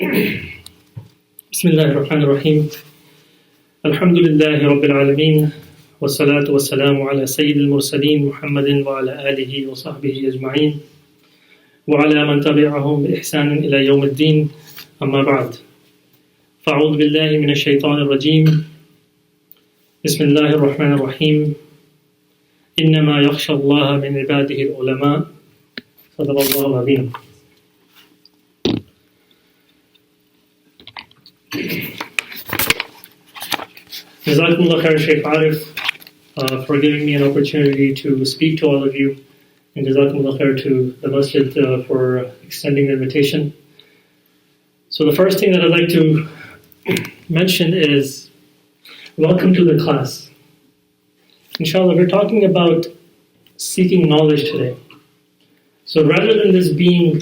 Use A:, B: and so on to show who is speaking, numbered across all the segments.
A: بسم الله الرحمن الرحيم الحمد لله رب العالمين والصلاة والسلام على سيد المرسلين محمد وعلى آله وصحبه أجمعين وعلى من تبعهم بإحسان إلى يوم الدين أما بعد فأعوذ بالله من الشيطان الرجيم بسم الله الرحمن الرحيم إنما يخشى الله من عباده العلماء صدق الله العظيم. Jazakumullah khair, Shaykh Arif, for giving me an opportunity to speak to all of you, and Jazakumullah khair to the masjid for extending the invitation. So the first thing that I'd like to mention is welcome to the class. Inshallah, we're talking about seeking knowledge today. So rather than this being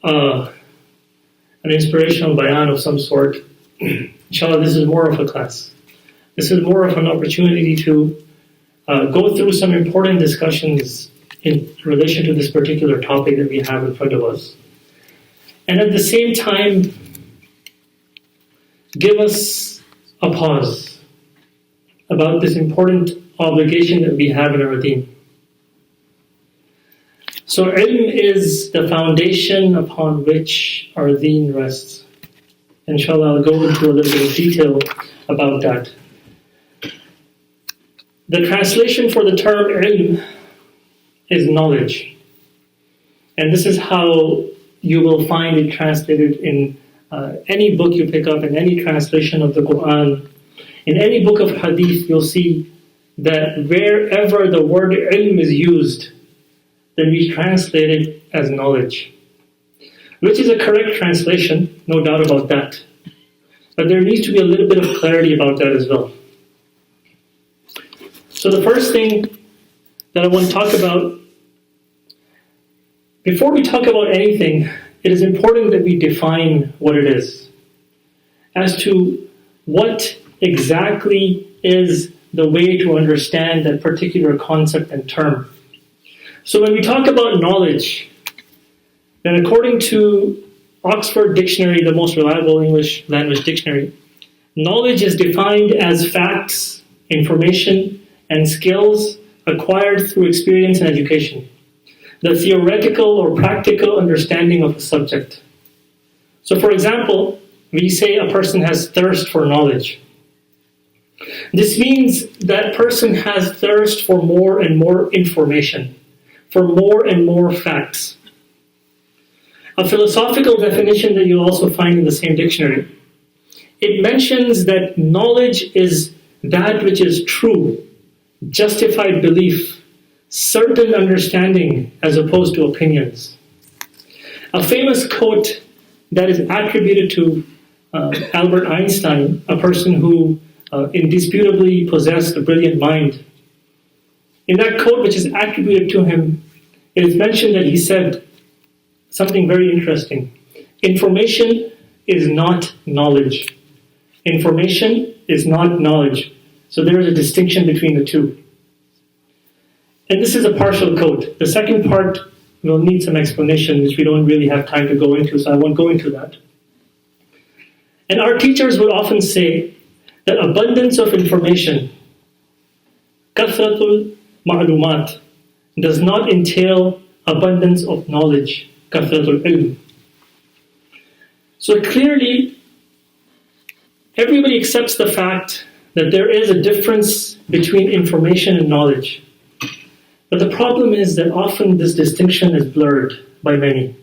A: an inspirational bayan of some sort, inshallah, this is more of a class. This is more of an opportunity to go through some important discussions in relation to this particular topic that we have in front of us. And at the same time, give us a pause about this important obligation that we have in our deen. So ilm is the foundation upon which our deen rests. Inshallah, I'll go into a little bit of detail about that. The translation for the term ilm is knowledge. And this is how you will find it translated in any book you pick up, in any translation of the Quran. In any book of hadith, you'll see that wherever the word ilm is used, then we translate it as knowledge, which is a correct translation, no doubt about that. But there needs to be a little bit of clarity about that as well. So the first thing that I want to talk about, before we talk about anything, it is important that we define what it is, as to what exactly is the way to understand that particular concept and term. So when we talk about knowledge, then according to Oxford Dictionary, the most reliable English language dictionary, knowledge is defined as facts, information, and skills acquired through experience and education, the theoretical or practical understanding of a subject. So for example, we say a person has thirst for knowledge. This means that person has thirst for more and more information, for more and more facts. A philosophical definition that you'll also find in the same dictionary, it mentions that knowledge is that which is true, justified belief, certain understanding as opposed to opinions. A famous quote that is attributed to Albert Einstein, a person who indisputably possessed a brilliant mind. In that quote, which is attributed to him, it is mentioned that he said something very interesting. Information is not knowledge. Information is not knowledge. So there is a distinction between the two. And this is a partial quote. The second part will need some explanation, which we don't really have time to go into, so I won't go into that. And our teachers would often say that abundance of information, kathratul ma'lumat, does not entail abundance of knowledge, kathratul ilm. So clearly, everybody accepts the fact that there is a difference between information and knowledge. But the problem is that often this distinction is blurred by many.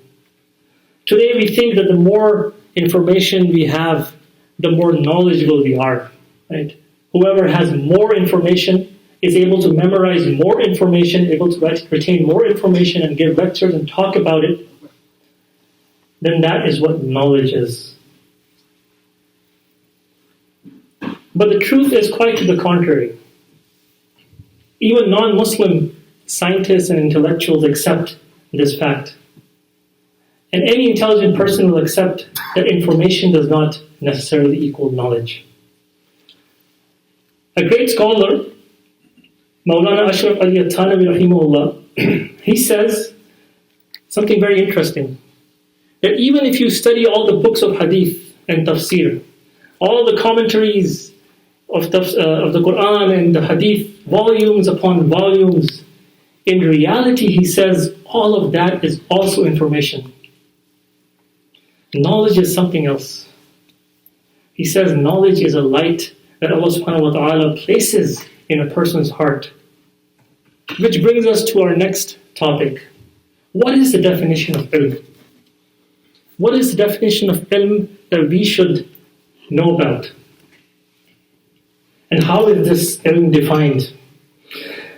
A: Today we think that the more information we have, the more knowledgeable we are. Right? Whoever has more information is able to memorize more information, able to retain more information and give lectures and talk about it, then that is what knowledge is. But the truth is quite to the contrary. Even non-Muslim scientists and intellectuals accept this fact. And any intelligent person will accept that information does not necessarily equal knowledge. A great scholar, Maulana Ashraf Ali At-Thanawi rahimahullah, he says something very interesting. that even if you study all the books of hadith and tafsir, all the commentaries of the Quran and the hadith, volumes upon volumes, in reality, he says, all of that is also information. Knowledge is something else. He says knowledge is a light that Allah subhanahu wa ta'ala places in a person's heart. Which brings us to our next topic. What is the definition of ilm? What is the definition of ilm that we should know about? And how is this ilm defined?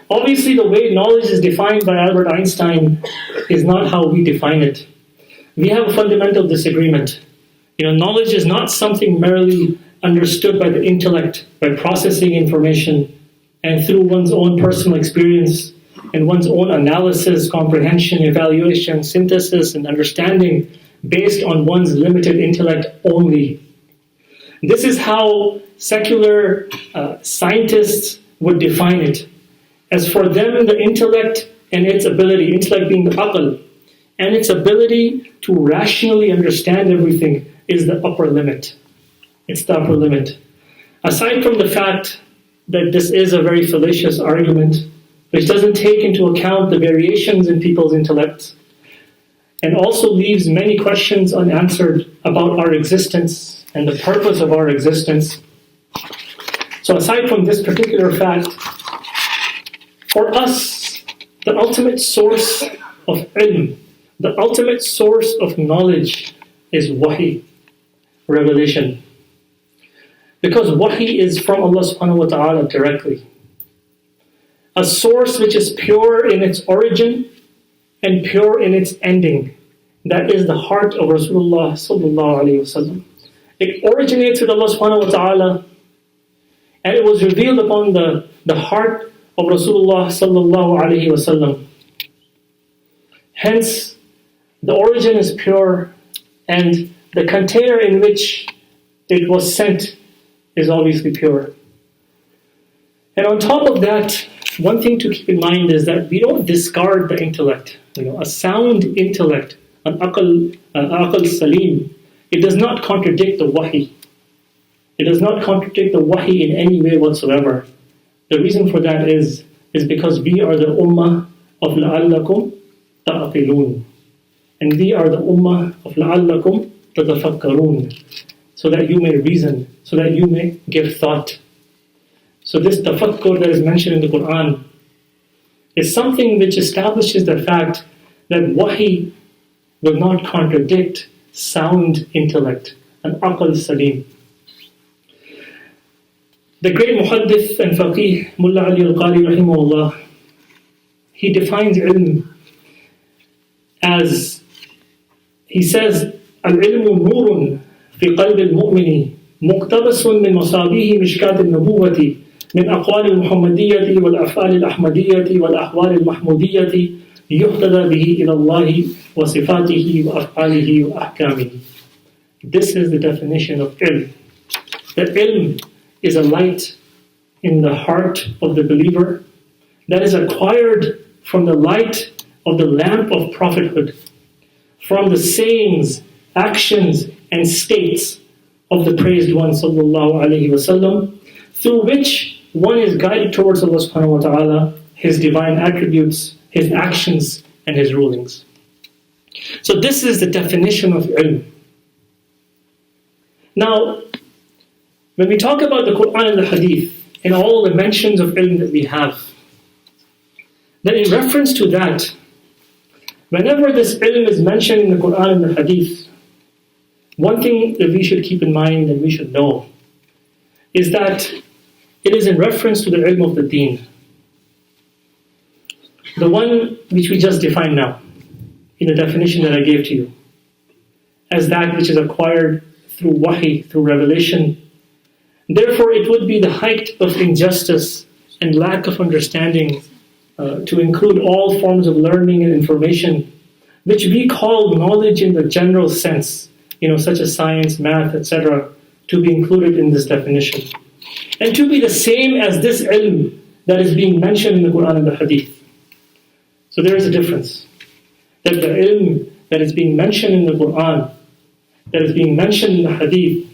A: Obviously, the way knowledge is defined by Albert Einstein is not how we define it. We have a fundamental disagreement. Knowledge is not something merely understood by the intellect, by processing information, and through one's own personal experience, and one's own analysis, comprehension, evaluation, synthesis, and understanding based on one's limited intellect only. This is how secular scientists would define it. As for them, the intellect and its ability, intellect being the aql, and its ability to rationally understand everything is the upper limit. It's the upper limit. Aside from the fact that this is a very fallacious argument, which doesn't take into account the variations in people's intellects, and also leaves many questions unanswered about our existence and the purpose of our existence. So aside from this particular fact, for us, the ultimate source of ilm, the ultimate source of knowledge is wahi, revelation. Because wahi is from Allah subhanahu wa ta'ala directly. A source which is pure in its origin and pure in its ending. That is the heart of Rasulullah sallallahu alayhi wasallam. It originates with Allah subhanahu wa ta'ala, and it was revealed upon the heart of Rasulullah sallallahu alayhi wasallam. Hence, the origin is pure, and the container in which it was sent is obviously pure. And on top of that, one thing to keep in mind is that we don't discard the intellect. A sound intellect, an aql salim, it does not contradict the wahi. It does not contradict the wahi in any way whatsoever. The reason for that is because we are the ummah of la'allakum ta'aqilun. And we are the ummah of la'allakum tatafakkarun. So that you may reason, so that you may give thought. So this tafakkur that is mentioned in the Quran is something which establishes the fact that wahi will not contradict sound intellect, an aql salim. The great muhaddith and faqih, Mullah Ali al-Qari rahimahullah, he defines ilm as, he says, al-ilmu nurun fi qalbi al-mu'mini muqtabasun min masabihi mishkat al-nubuwati min aqwal al-muhammadiyyati wal-af'al al-ahmadiyyati wal-ahwal al-mahmudiyyati yuhtada bihi ila Allahi wa sifatihi wa af'alihi wa ahkamihi. This is the definition of ilm. That ilm is a light in the heart of the believer that is acquired from the light of the lamp of prophethood, from the sayings, actions, and states of the praised one sallallahu alaihi wasallam, through which one is guided towards Allah subhanahu wa ta'ala, His divine attributes, His actions, and His rulings. So this is the definition of ilm. Now, when we talk about the Quran and the Hadith, and all the mentions of ilm that we have, then in reference to that, whenever this ilm is mentioned in the Quran and the Hadith, one thing that we should keep in mind and we should know is that it is in reference to the ilm of the Deen. The one which we just defined now, in the definition that I gave to you, as that which is acquired through wahi, through revelation. Therefore, it would be the height of injustice and lack of understanding to include all forms of learning and information, which we call knowledge in the general sense, such as science, math, etc., to be included in this definition. And to be the same as this ilm that is being mentioned in the Quran and the Hadith. So there is a difference. That the ilm that is being mentioned in the Quran, that is being mentioned in the Hadith,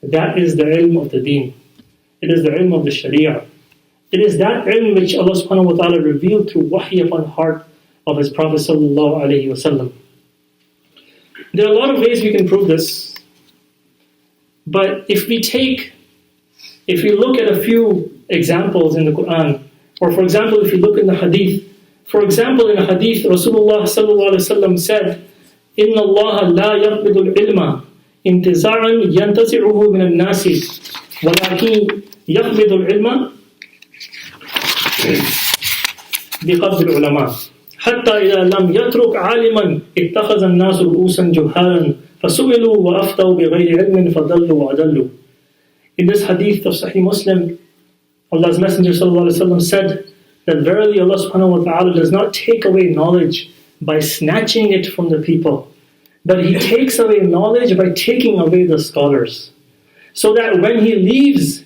A: that is the ilm of the Deen. It is the ilm of the Sharia. It is that ilm which Allah subhanahu wa ta'ala revealed through wahy upon the heart of His Prophet sallallahu alayhi wa sallam. There are a lot of ways we can prove this, but if we look at a few examples in the Quran, or for example, if you look in the Hadith, for example, in a Hadith, Rasulullah sallallahu alayhi wa sallam said, إِنَّ اللَّهَ لَا يَقْبِضُ الْعِلْمَ انتزاعا ينتزعه من الناس ولكن يقبض العلم بقبض العلماء حتى إذا لم يترك عالما اتخذ الناس رؤوسا جهالا فسئلوا وأفتوا بغير علم فضلوا وأضلوا. In this hadith of Sahih Muslim, Allah's Messenger ﷺ said that verily Allah subhanahu wa ta'ala does not take away knowledge by snatching it from the people, but He takes away knowledge by taking away the scholars. So that when He leaves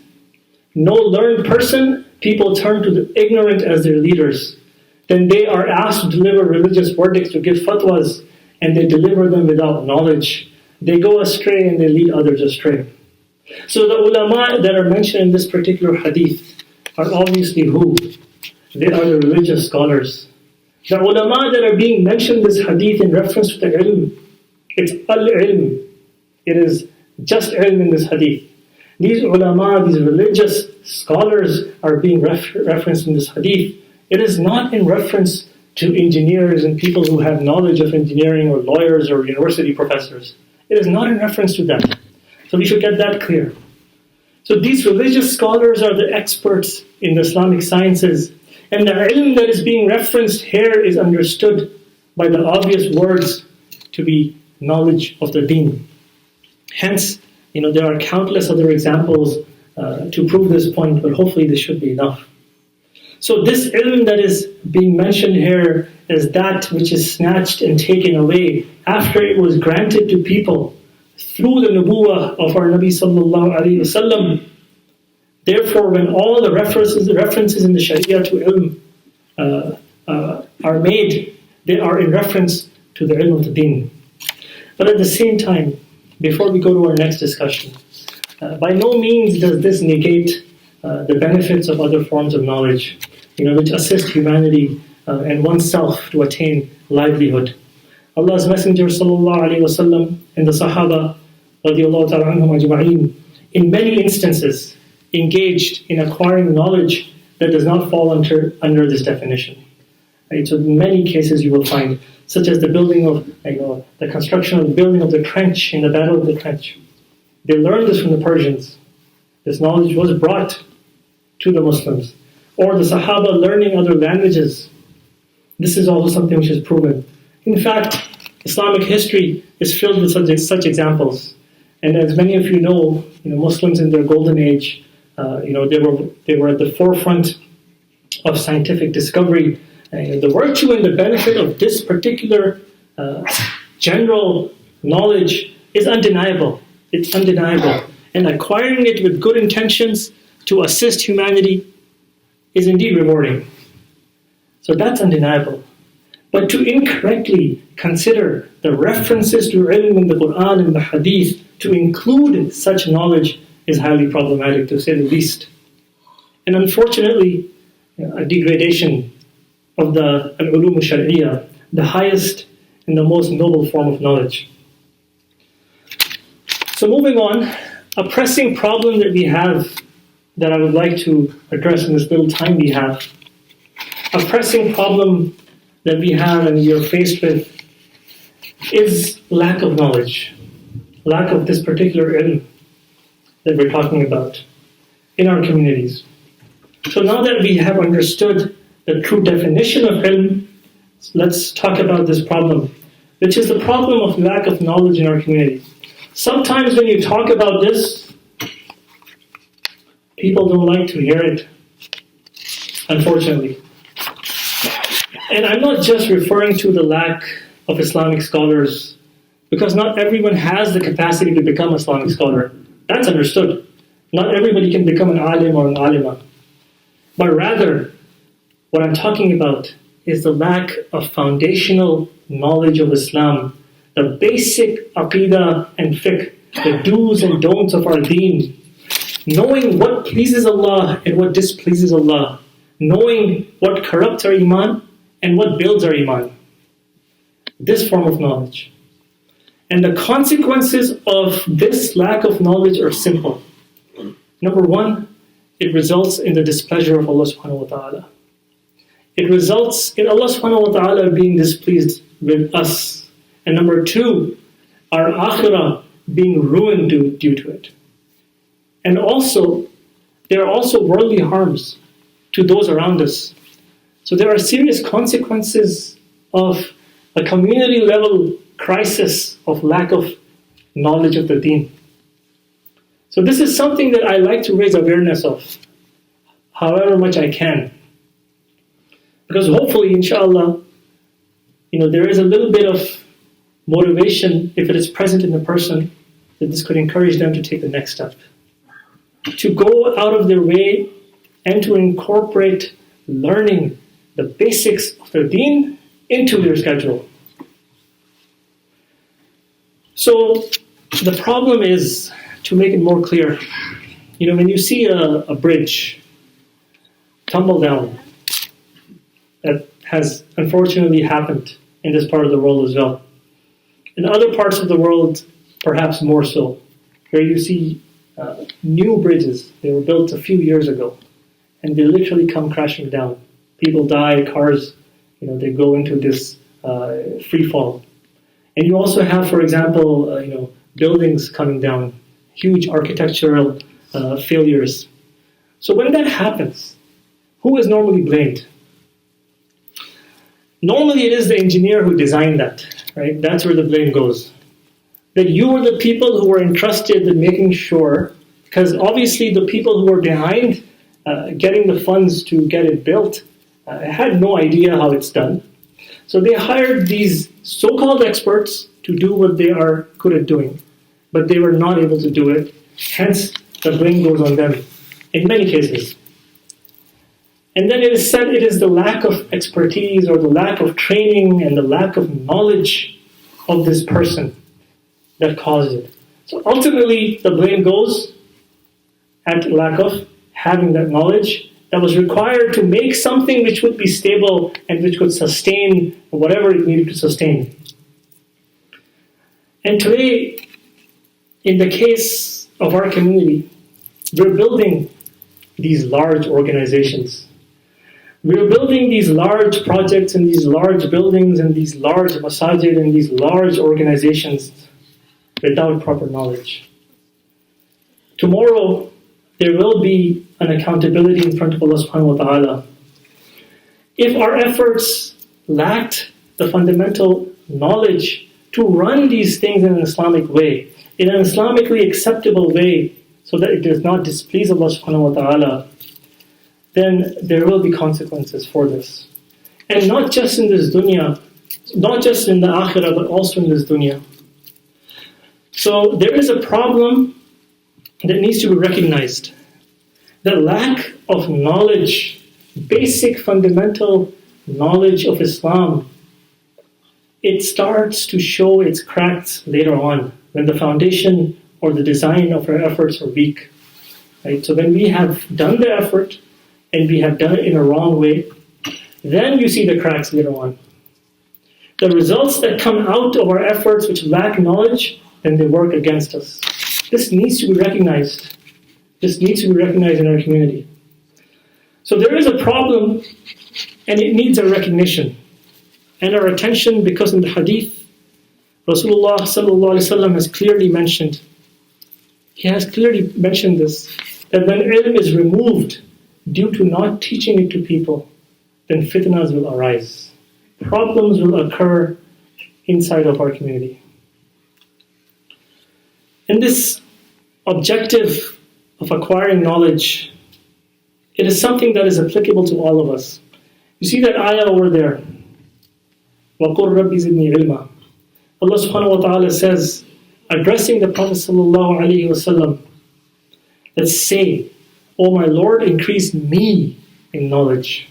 A: no learned person, people turn to the ignorant as their leaders. Then they are asked to deliver religious verdicts, to give fatwas, and they deliver them without knowledge. They go astray and they lead others astray. So the ulama that are mentioned in this particular hadith are obviously who? They are the religious scholars. The ulama that are being mentioned in this hadith in reference to the ilm, it's al-ilm. It is just ilm in this hadith. These ulama, these religious scholars are being referenced in this hadith. It is not in reference to engineers and people who have knowledge of engineering or lawyers or university professors. It is not in reference to that. So we should get that clear. So these religious scholars are the experts in the Islamic sciences. And the ilm that is being referenced here is understood by the obvious words to be knowledge of the Deen. Hence, there are countless other examples to prove this point, but hopefully this should be enough. So this ilm that is being mentioned here is that which is snatched and taken away after it was granted to people through the nubuwah of our Nabi sallallahu alaihi wasallam. Therefore, when all the references in the Sharia to ilm are made, they are in reference to the ilm of the Deen. But at the same time, before we go to our next discussion, by no means does this negate the benefits of other forms of knowledge, which assist humanity and oneself to attain livelihood. Allah's Messenger sallallahu alaihi wasallam and the Sahaba radiyallahu ta'ala anhum ajma'in, in many instances, engaged in acquiring knowledge that does not fall under this definition. Right? So in many cases you will find, such as the building of, the construction of the building of the trench in the Battle of the Trench. They learned this from the Persians. This knowledge was brought to the Muslims. Or the Sahaba learning other languages. This is also something which is proven. In fact, Islamic history is filled with such examples. And as many of you know, Muslims in their golden age, they were at the forefront of scientific discovery. The virtue and the benefit of this particular general knowledge is undeniable. It's undeniable. And acquiring it with good intentions to assist humanity is indeed rewarding. So that's undeniable. But to incorrectly consider the references to ilm in the Quran and the Hadith to include such knowledge is highly problematic, to say the least. And unfortunately, a degradation of the al-ulum al-shar'iyya, the highest and the most noble form of knowledge. So moving on, a pressing problem that we have that I would like to address in this little time we have, a pressing problem that we have and you're faced with is lack of knowledge, lack of this particular ilm that we're talking about in our communities. So now that we have understood the true definition of ilm, let's talk about this problem, which is the problem of lack of knowledge in our community. Sometimes when you talk about this, people don't like to hear it, unfortunately. And I'm not just referring to the lack of Islamic scholars, because not everyone has the capacity to become an Islamic scholar. That's understood. Not everybody can become an alim or an alima. But rather, what I'm talking about is the lack of foundational knowledge of Islam the basic aqidah and fiqh, the do's and don'ts of our deen, knowing what pleases Allah and what displeases Allah, knowing what corrupts our iman and what builds our iman. This form of knowledge. And the consequences of this lack of knowledge are simple. Number one, it results in the displeasure of Allah subhanahu wa ta'ala. It results in Allah subhanahu wa ta'ala being displeased with us. And number two, our akhirah being ruined due to it. And also, there are also worldly harms to those around us. So there are serious consequences of a community level crisis of lack of knowledge of the deen. So this is something that I like to raise awareness of, however much I can. Because hopefully, inshallah, there is a little bit of motivation, if it is present in the person, that this could encourage them to take the next step. To go out of their way and to incorporate learning the basics of their deen into their schedule. So the problem is, to make it more clear, when you see a bridge tumble down, that has unfortunately happened in this part of the world as well. In other parts of the world, perhaps more so, where you see new bridges, they were built a few years ago, and they literally come crashing down. People die, cars, they go into this free fall. And you also have, for example, buildings coming down, huge architectural failures. So when that happens, who is normally blamed? Normally it is the engineer who designed that, right? That's where the blame goes. That you were the people who were entrusted in making sure, because obviously the people who were behind getting the funds to get it built had no idea how it's done. So they hired these so-called experts to do what they are good at doing, but they were not able to do it. Hence, the blame goes on them in many cases. And then it is said it is the lack of expertise or the lack of training and the lack of knowledge of this person that caused it. So ultimately, the blame goes at lack of having that knowledge that was required to make something which would be stable and which could sustain whatever it needed to sustain. And today, in the case of our community, we're building these large organizations. We're building these large projects and these large buildings and these large masajid and these large organizations without proper knowledge. Tomorrow, there will be an accountability in front of Allah subhanahu wa ta'ala. If our efforts lacked the fundamental knowledge to run these things in an Islamic way, in an Islamically acceptable way, so that it does not displease Allah subhanahu wa ta'ala, then there will be consequences for this. And not just in this dunya, not just in the akhirah, but also in this dunya. So there is a problem that needs to be recognized. The lack of knowledge, basic fundamental knowledge of Islam, it starts to show its cracks later on, when the foundation or the design of our efforts are weak. Right? So when we have done the effort, and we have done it in a wrong way, then you see the cracks later on. The results that come out of our efforts which lack knowledge, then they work against us. This needs to be recognized. This needs to be recognized in our community. So there is a problem, and it needs our recognition and our attention, because in the hadith, Rasulullah sallallahu alaihi wasallam has clearly mentioned, he has clearly mentioned this, that when ilm is removed due to not teaching it to people, then fitnas will arise. Problems will occur inside of our community. And this objective of acquiring knowledge, it is something that is applicable to all of us. You see that ayah over there, وَقُلْ رَبِّ زِدْنِي عِلْمًا. Allah subhanahu wa ta'ala says, addressing the Prophet sallallahu alaihi wasallam, that say, "O my Lord, increase me in knowledge."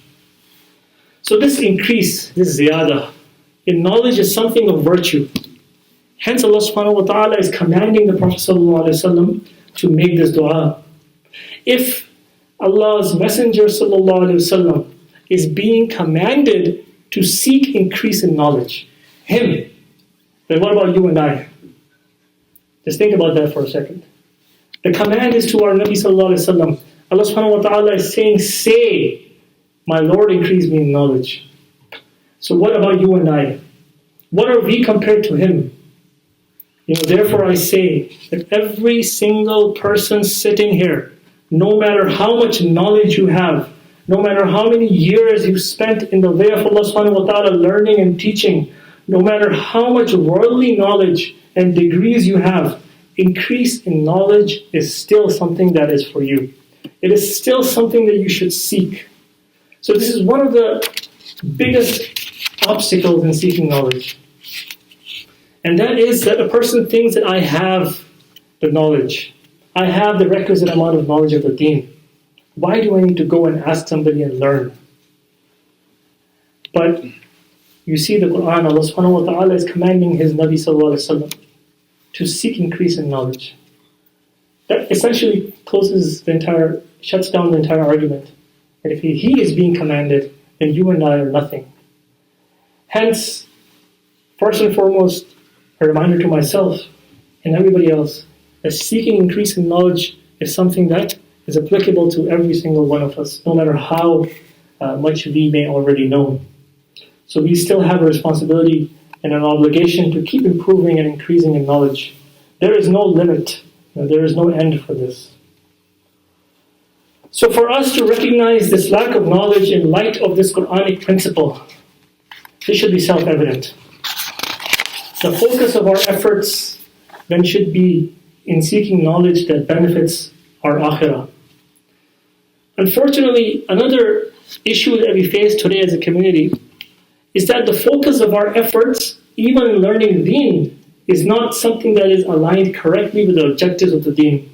A: So this increase, this ziyada, in knowledge is something of virtue. Hence Allah subhanahu wa ta'ala is commanding the Prophet sallallahu alaihi wasallam to make this dua. If Allah's Messenger sallallahu alaihi wasallam is being commanded to seek increase in knowledge, him, then what about you and I? Just think about that for a second. The command is to our Nabi sallallahu alaihi wasallam. Allah subhanahu wa ta'ala is saying, say, my Lord increase me in knowledge. So what about you and I? What are we compared to him? Therefore I say that every single person sitting here, no matter how much knowledge you have, no matter how many years you've spent in the way of Allah subhanahu wa ta'ala learning and teaching, no matter how much worldly knowledge and degrees you have, increase in knowledge is still something that is for you. It is still something that you should seek. So this is one of the biggest obstacles in seeking knowledge. And that is that a person thinks that I have the knowledge. I have the requisite amount of knowledge of the Deen. Why do I need to go and ask somebody and learn? But you see the Quran, Allah subhanahu wa ta'ala is commanding His Nabi sallallahu alaihi wasallam to seek increase in knowledge. That essentially shuts down the entire argument. That if he is being commanded, then you and I are nothing. Hence, first and foremost, a reminder to myself and everybody else that seeking increase in knowledge is something that is applicable to every single one of us, no matter how much we may already know. So we still have a responsibility and an obligation to keep improving and increasing in knowledge. There is no limit. There is no end for this. So for us to recognize this lack of knowledge in light of this Quranic principle, this should be self-evident. The focus of our efforts then should be in seeking knowledge that benefits our akhirah. Unfortunately, another issue that we face today as a community is that the focus of our efforts, even in learning Deen, is not something that is aligned correctly with the objectives of the Deen.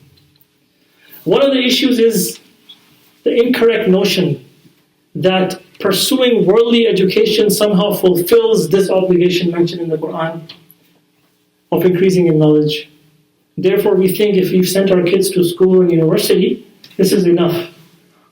A: One of the issues is the incorrect notion that pursuing worldly education somehow fulfills this obligation mentioned in the Quran of increasing in knowledge. Therefore, we think if we've sent our kids to school and university, this is enough.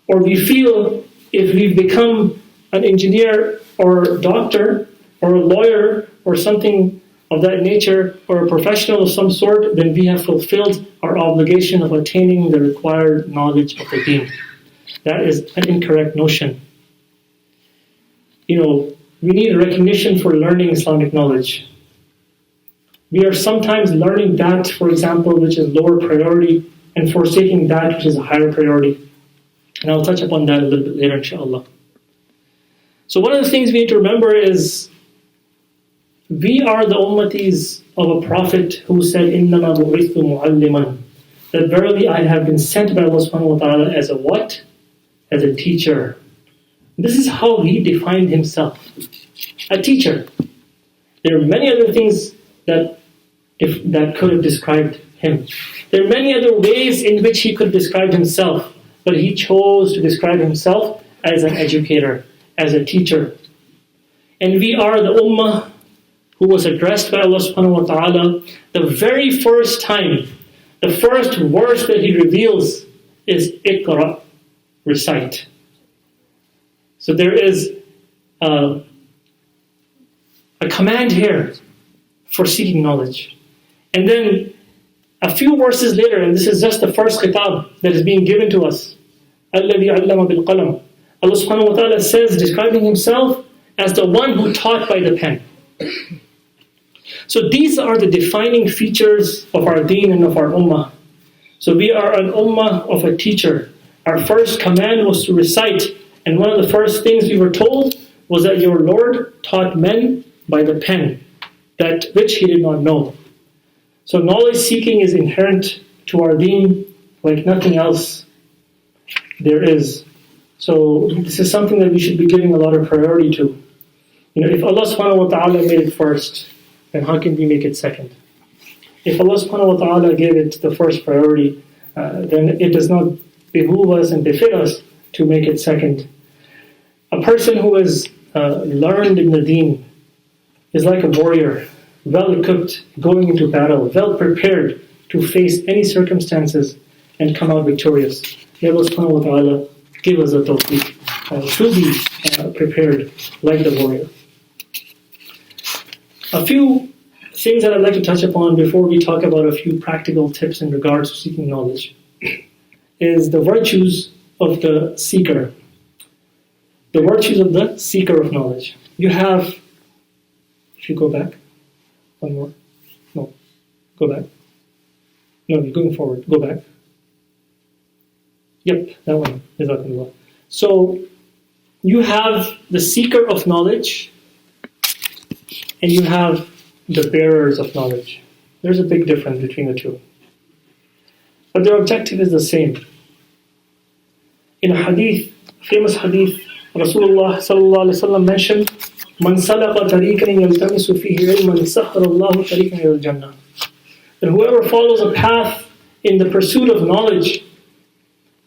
A: Or we feel if we've become an engineer or a doctor or a lawyer or something of that nature, or a professional of some sort, then we have fulfilled our obligation of attaining the required knowledge of the Deen. That is an incorrect notion. We need recognition for learning Islamic knowledge. We are sometimes learning that, for example, which is lower priority, and forsaking that which is a higher priority. And I'll touch upon that a little bit later, inshallah. So one of the things we need to remember is we are the ummatis of a prophet who said, إِنَّمَا بُعِثْتُ مُعَلِّمًا, that verily I have been sent by Allah subhanahu wa ta'ala as a what? As a teacher. This is how he defined himself. A teacher. There are many other things that could have described him. There are many other ways in which he could describe himself, but he chose to describe himself as an educator, as a teacher. And we are the ummah who was addressed by Allah subhanahu wa ta'ala. The very first time, the first verse that he reveals is Iqra, recite. So there is a command here for seeking knowledge. And then a few verses later, and this is just the first khitab that is being given to us, الَّذِي عَلَّمَ بِالْقَلَمِ, Allah subhanahu wa ta'ala says, describing himself as the one who taught by the pen. So these are the defining features of our Deen and of our ummah. So we are an ummah of a teacher. Our first command was to recite, and one of the first things we were told was that your Lord taught men by the pen, that which he did not know. So knowledge seeking is inherent to our Deen like nothing else there is. So this is something that we should be giving a lot of priority to. If Allah subhanahu wa ta'ala made it first, then how can we make it second? If Allah subhanahu wa ta'ala gave it the first priority, then it does not behoove us and befit us to make it second. A person who is learned in the Deen is like a warrior. well equipped, going into battle, well prepared to face any circumstances and come out victorious. May Allah subhanahu wa ta'ala give us the tawfiq to be prepared like the warrior. A few things that I'd like to touch upon before we talk about a few practical tips in regards to seeking knowledge is the virtues of the seeker. The virtues of the seeker of knowledge. You have, if you go back, one more, no, go back. No, you're going forward, go back. Yep, that one, Jazakumullah. So, you have the seeker of knowledge and you have the bearers of knowledge. There's a big difference between the two. But their objective is the same. In a hadith, famous hadith, Rasulullah sallallahu alaihi wasallam mentioned, "Man salaka tariqan yaltamisu fihi ilman sahhara Allahu tariqan ila al-jannah." That whoever follows a path in the pursuit of knowledge,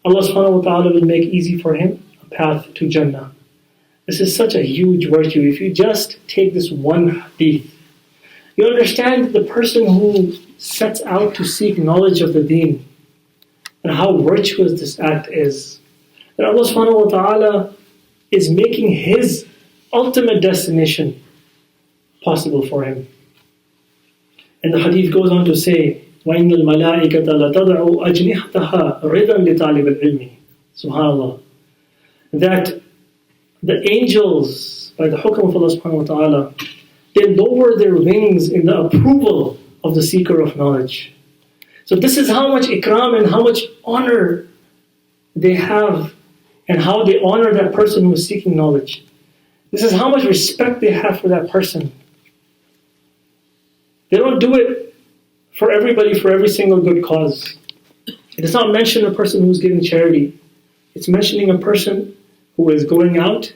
A: Allah subhanahu wa ta'ala will make easy for him a path to Jannah. This is such a huge virtue. If you just take this one hadith, you understand the person who sets out to seek knowledge of the Deen and how virtuous this act is. That Allah subhanahu wa ta'ala is making his ultimate destination possible for him. And the hadith goes on to say, وَإِنَّ الْمَلَائِكَةَ لَتَضَعُ أَجْنِحَتَهَا رِضًا لِطَالِبِ الْعِلْمِ. SubhanAllah. That the angels, by the hukm of Allah subhanahu wa ta'ala, they lower their wings in the approval of the seeker of knowledge. So this is how much ikram and how much honor they have and how they honor that person who is seeking knowledge. This is how much respect they have for that person. They don't do it for everybody, for every single good cause. It does not mention a person who is giving charity. It's mentioning a person who is going out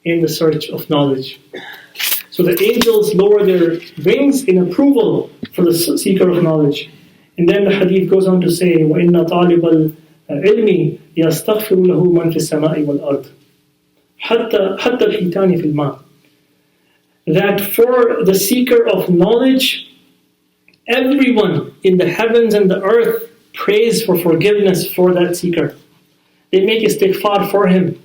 A: in the search of knowledge. So the angels lower their wings in approval for the seeker of knowledge. And then the hadith goes on to say, وَإِنَّ طَالِبَ الْعِلْمِ يَسْتَغْفِرُ لَهُ مَنْ فِي السَّمَاءِ وَالْأَرْضِ حَتَّى الْحِيتَانِ فِي الْمَاءِ. That for the seeker of knowledge, everyone in the heavens and the earth prays for forgiveness for that seeker. They make istighfar for him.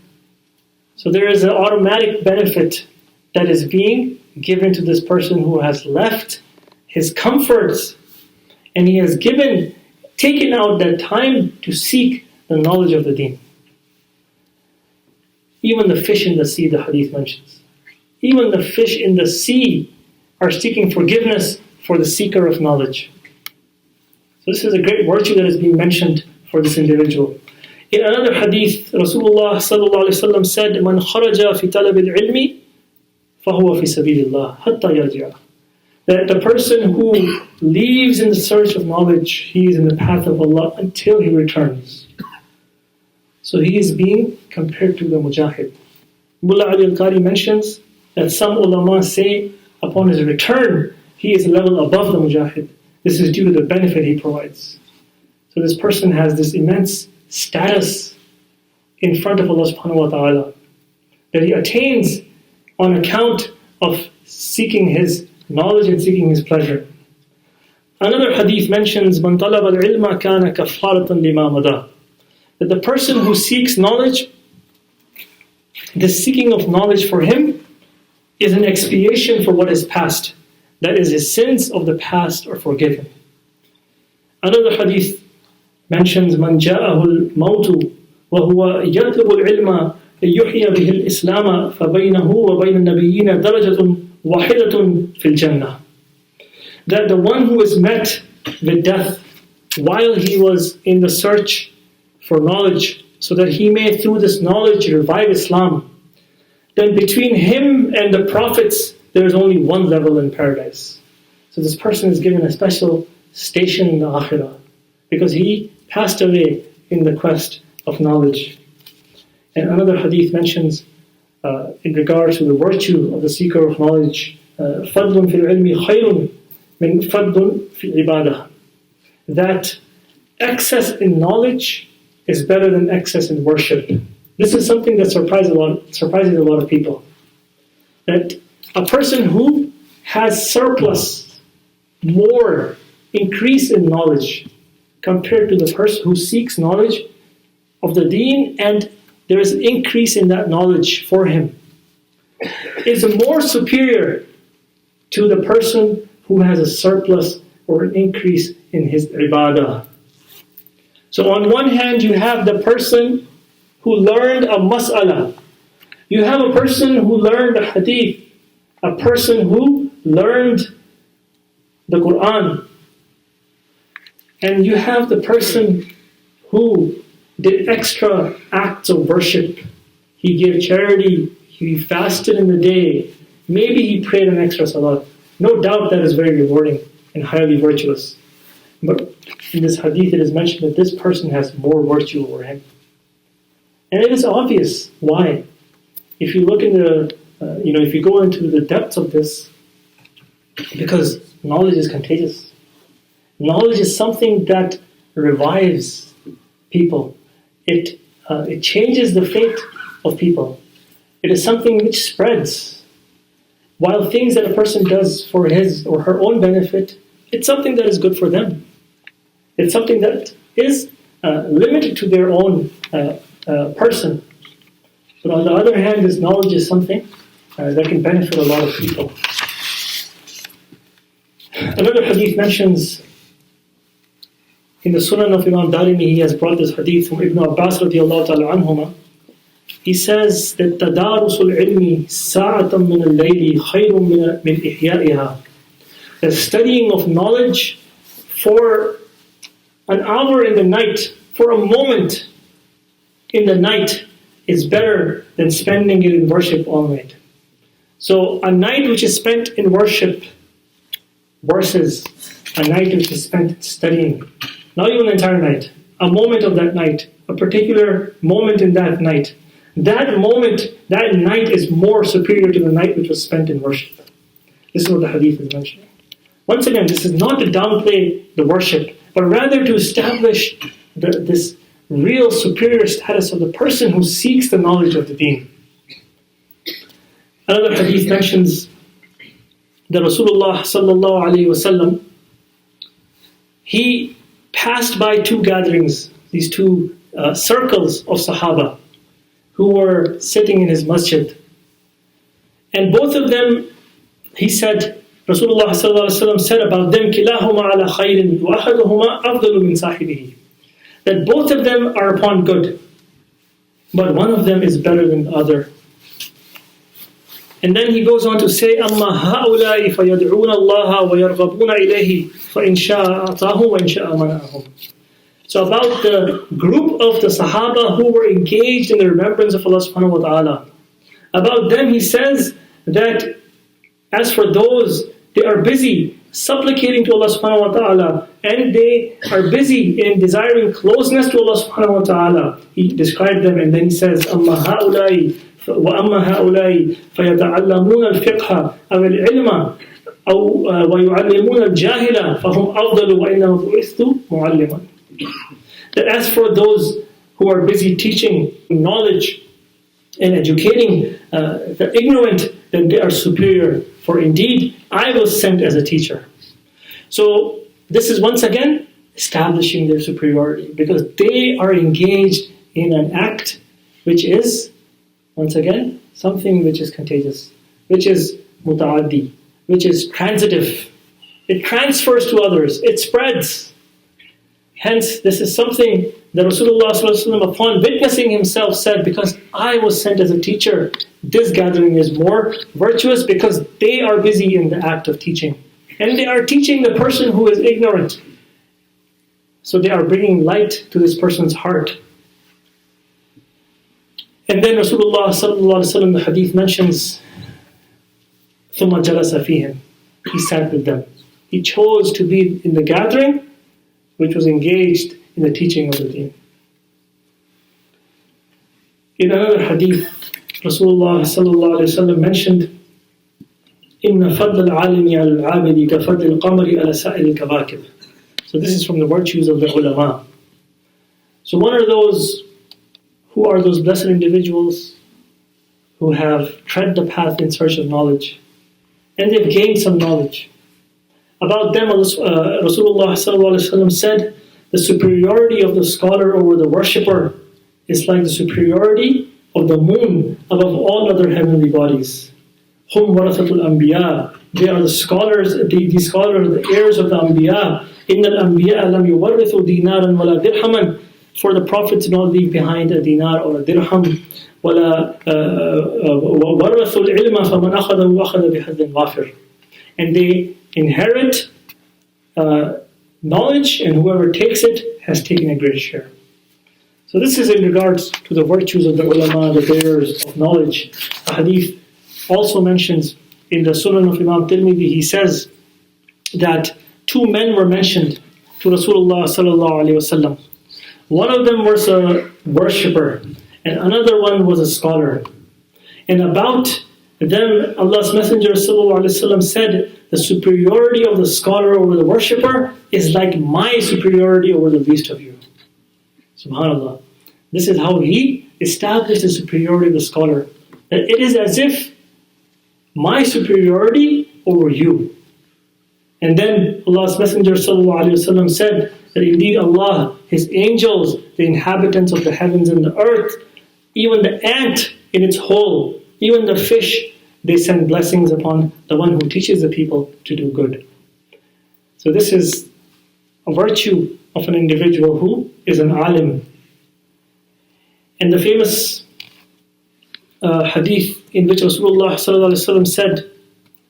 A: So there is an automatic benefit that is being given to this person who has left his comforts and he has taken out that time to seek the knowledge of the Deen. Even the fish in the sea, the hadith mentions. Even the fish in the sea are seeking forgiveness for the seeker of knowledge. So this is a great virtue that is being mentioned for this individual. In another hadith, Rasulullah sallallahu alaihi wasallam said, "Man kharaja fi talab al-ilmi, fahuwa fi sabilillah hatta yarji'a." That the person who leaves in the search of knowledge, he is in the path of Allah until he returns. So he is being compared to the mujahid. Mullah Ali al-Qari mentions that some ulama say upon his return, he is a level above the mujahid. This is due to the benefit he provides. So this person has this immense status in front of Allah subhanahu wa ta'ala that he attains on account of seeking his knowledge and seeking his pleasure. Another hadith mentions Man talaba al-ilma kana kaffaratan lima mada. That the person who seeks knowledge, the seeking of knowledge for him is an expiation for what is past. That is, his sins of the past are forgiven. Another hadith mentions Man ja'ahu al-mawtu wa huwa yatlubu al-ilma liyuhya bihi al-islam fa baynahu wa bayna an-nabiyyin darajatun wahidatun fil jannah. That the one who is met with death while he was in the search for knowledge, so that he may through this knowledge revive Islam, then between him and the prophets there is only one level in paradise. So this person is given a special station in the akhirah because he passed away in the quest of knowledge. And another hadith mentions in regards to the virtue of the seeker of knowledge, فَضْلٌ فِي الْعِلْمِ خَيْرٌ مِنْ فَضْلٌ فِي الْعِبَادَةِ. That excess in knowledge is better than excess in worship. This is something that surprises a lot of people. That a person who has surplus more increase in knowledge compared to the person who seeks knowledge of the Deen, and there is an increase in that knowledge for him, is more superior to the person who has a surplus or an increase in his ibadah. So on one hand, you have the person who learned a mas'ala. You have a person who learned a hadith, a person who learned the Quran. And you have the person who did extra acts of worship. He gave charity, he fasted in the day, maybe he prayed an extra salat. No doubt that is very rewarding and highly virtuous. But in this hadith it is mentioned that this person has more virtue over him. And it is obvious why. If you look in the, if you go into the depths of this, because knowledge is contagious. Knowledge is something that revives people. It changes the fate of people. It is something which spreads. While things that a person does for his or her own benefit, it's something that is good for them. It's something that is limited to their own person. But on the other hand, this knowledge is something that can benefit a lot of people. Another hadith mentions, in the Sunan of Imam Darimi, he has brought this hadith from Ibn Abbas radiallahu ta'ala anhuma. He says that تَدَارُسُ الْعِلْمِ سَاعَةً مِنَ اللَّيْلِ خَيْرٌ مِنْ إِحْيَائِهَا. The studying of knowledge for an hour in the night, for a moment in the night, is better than spending it in worship all night. So a night which is spent in worship versus a night which is spent studying. Not even the entire night. A moment of that night. A particular moment in that night. That moment, that night is more superior to the night which was spent in worship. This is what the hadith is mentioning. Once again, this is not to downplay the worship, but rather to establish this real superior status of the person who seeks the knowledge of the Deen. Another hadith mentions that Rasulullah sallallahu alaihi wasallam, he passed by two gatherings, these two circles of Sahaba who were sitting in his masjid. And both of them, he said, Rasulullah sallallahu alaihi wasallam said about them, كِلَاهُمَا عَلَى خَيْرٍ وَأَحَدُهُمَا أَفْضَلُ مِنْ صَاحِبِهِ. That both of them are upon good, but one of them is better than the other. And then he goes on to say, أَمَّا هَؤُلَاءِ فَيَدْعُونَ اللَّهَ وَيَرْغَبُونَ إِلَيْهِ فَإِنْ شَاءَ أَعْطَاهُمْ وَإِنْ شَاءَ مَنَعَهُمْ. So about the group of the Sahaba who were engaged in the remembrance of Allah subhanahu wa ta'ala. About them he says that as for those, they are busy supplicating to Allah subhanahu wa ta'ala, and they are busy in desiring closeness to Allah subhanahu wa ta'ala. He described them and then he says, أَمَّا هَؤُلَاءِ وَأَمَّا هَؤُلَاءِ فَيَتَعَلَّمُونَ الْفِقْهَ أَوْ الْعِلْمَ أَوْ وَيُعَلِّمُونَ الْجَاهِلَ فَهُمْ أَفْضَلُ وَإِنَّمَا بُعِثْتُ مُعَلِّمًا. That as for those who are busy teaching knowledge and educating the ignorant, then they are superior. For indeed, I was sent as a teacher. So this is once again establishing their superiority, because they are engaged in an act which is, once again, something which is contagious, which is muta'addi, which is transitive. It transfers to others. It spreads. Hence, this is something that Rasulullah ﷺ, upon witnessing himself, said, because I was sent as a teacher, this gathering is more virtuous because they are busy in the act of teaching. And they are teaching the person who is ignorant. So they are bringing light to this person's heart. And then Rasulullah ﷺ, the hadith mentions, ثُمَّ جَلَسَ فِيهِمْ. He sat with them. He chose to be in the gathering which was engaged in the teaching of the Deen. In another hadith, Rasulullah sallallahu alaihi wasallam mentioned, "Inna fadl al-alimi al-abidi ka fadl al-qamari ala sa'il al-kawakib." So this is from the virtues of the ulama. So what are those? Who are those blessed individuals who have tread the path in search of knowledge, and they've gained some knowledge? About them, Rasulullah ﷺ said, the superiority of the scholar over the worshipper is like the superiority of the moon above all other heavenly bodies. Hum warathatul anbiya. They are the scholars, the scholars, the heirs of the anbiya. Innal anbiya lam yuwarrithu dinaran wala dirhaman. For the prophets do not leave behind a dinar or a dirham. وَلَا وَرَّثُوا الْعِلْمَ فَمَنْ أَخَذَهُ أَخَذَ بِحَظٍ وَافِرٍ. And they inherit knowledge, and whoever takes it has taken a great share. So this is in regards to the virtues of the ulama, the bearers of knowledge. The hadith also mentions in the Sunan of Imam Tirmidhi, he says that two men were mentioned to Rasulullah sallallahu alaihi wasallam. One of them was a worshipper, and another one was a scholar. And about them, Allah's Messenger ﷺ said, the superiority of the scholar over the worshipper is like my superiority over the least of you. SubhanAllah. This is how he established the superiority of the scholar. That it is as if my superiority over you. And then Allah's Messenger ﷺ said that indeed Allah, His angels, the inhabitants of the heavens and the earth, even the ant in its hole, even the fish, they send blessings upon the one who teaches the people to do good. So this is a virtue of an individual who is an alim. And the famous hadith in which Rasulullah ﷺ said,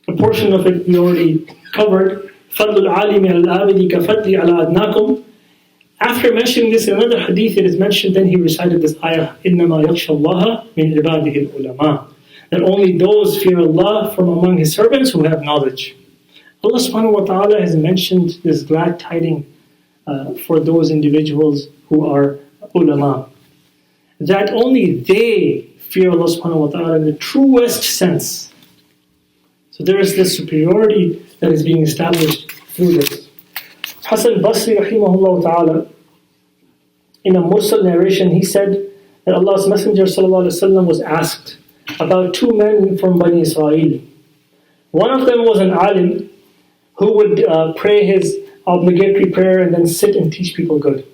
A: a portion of it we already covered, فَضْلُ الْعَالِمِ عَلَى الْعَابِدِ كَفَضْلِ عَلَى أَدْنَاكُمْ. After mentioning this in another hadith, it is mentioned, then he recited this ayah, إِنَّمَا يَخْشَى اللَّهَ مِنْ عِبَادِهِ الْعُلَمَاءِ. That only those fear Allah from among His servants who have knowledge. Allah subhanahu wa ta'ala has mentioned this glad tiding for those individuals who are ulama. That only they fear Allah subhanahu wa ta'ala in the truest sense. So there is this superiority that is being established through this. Hasan Basri rahimahullah ta'ala, in a mursal narration, he said that Allah's Messenger sallallahu alaihi wasallam was asked about two men from Bani Israel. One of them was an alim who would pray his obligatory prayer and then sit and teach people good.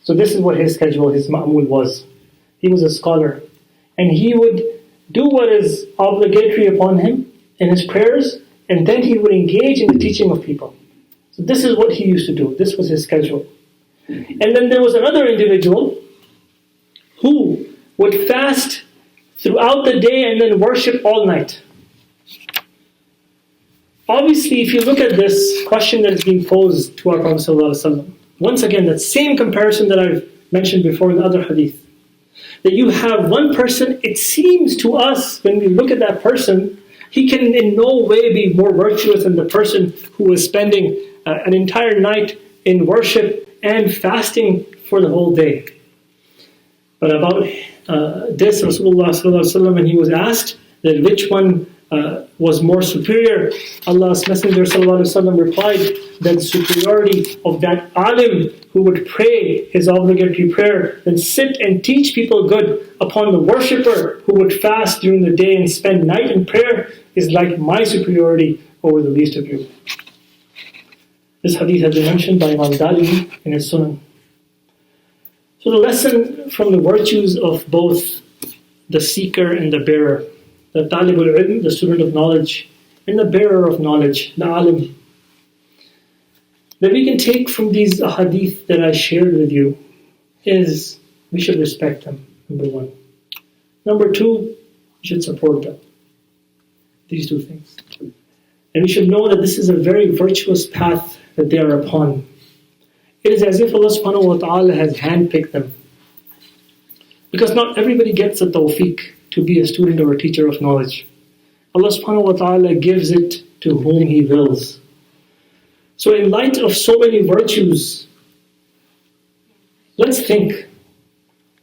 A: So this is what his schedule, his ma'mul was. He was a scholar. And he would do what is obligatory upon him in his prayers, and then he would engage in the teaching of people. So this is what he used to do. This was his schedule. And then there was another individual who would fast throughout the day and then worship all night. Obviously, if you look at this question that is being posed to our Prophet ﷺ, once again, that same comparison that I've mentioned before in the other hadith, that you have one person, it seems to us, when we look at that person, he can in no way be more virtuous than the person who is spending an entire night in worship and fasting for the whole day. But about this, Rasulullah ﷺ, when he was asked that which one was more superior, Allah's Messenger ﷺ replied that the superiority of that alim who would pray his obligatory prayer and sit and teach people good upon the worshipper who would fast during the day and spend night in prayer is like my superiority over the least of you. This hadith has been mentioned by Imam Darimi in his Sunan. So the lesson from the virtues of both the seeker and the bearer, the talibul ilm, the student of knowledge, and the bearer of knowledge, the alim, that we can take from these hadith that I shared with you is we should respect them, number one. Number two, we should support them. These two things. And we should know that this is a very virtuous path that they are upon. It is as if Allah subhanahu wa ta'ala has handpicked them. Because not everybody gets the tawfiq to be a student or a teacher of knowledge. Allah subhanahu wa ta'ala gives it to whom He wills. So in light of so many virtues, let's think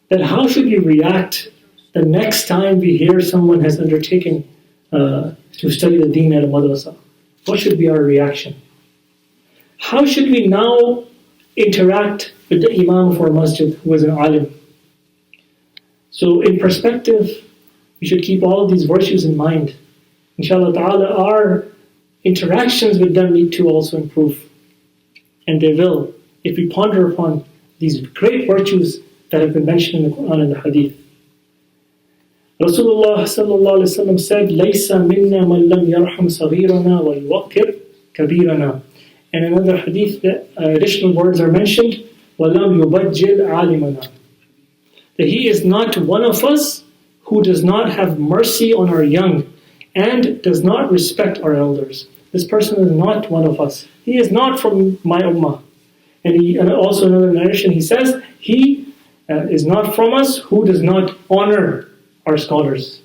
A: that how should we react the next time we hear someone has undertaken to study the Deen at a madrasa? What should be our reaction? How should we now interact with the imam of our masjid who is an alim? So in perspective, we should keep all of these virtues in mind. Inshallah ta'ala, our interactions with them need to also improve. And they will, if we ponder upon these great virtues that have been mentioned in the Quran and the Hadith. Rasulullah sallallahu alaihi wasallam said, "Laysa minna man lam yarham saghirana wa yuwaqqir kabirana." And in another hadith, the additional words are mentioned, وَلَمْ يُبَجِّلْ عَالِمَنَا. That he is not one of us who does not have mercy on our young and does not respect our elders. This person is not one of us. He is not from my ummah. And also in another narration, he says, he is not from us who does not honor our scholars.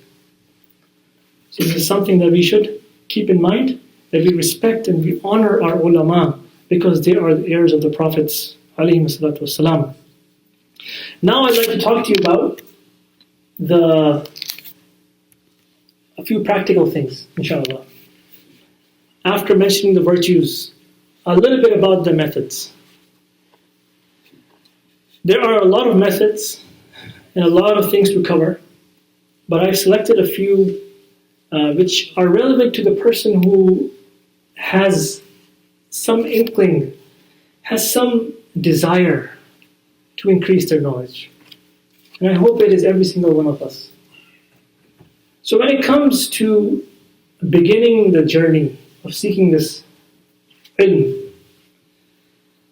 A: So this is something that we should keep in mind, that we respect and we honor our ulama because they are the heirs of the prophets, alayhi salatu wasalam. Now I'd like to talk to you about a few practical things, inshallah. After mentioning the virtues, a little bit about the methods. There are a lot of methods and a lot of things to cover, but I've selected a few which are relevant to the person who has some inkling, has some desire to increase their knowledge. And I hope it is every single one of us. So when it comes to beginning the journey of seeking this ilm,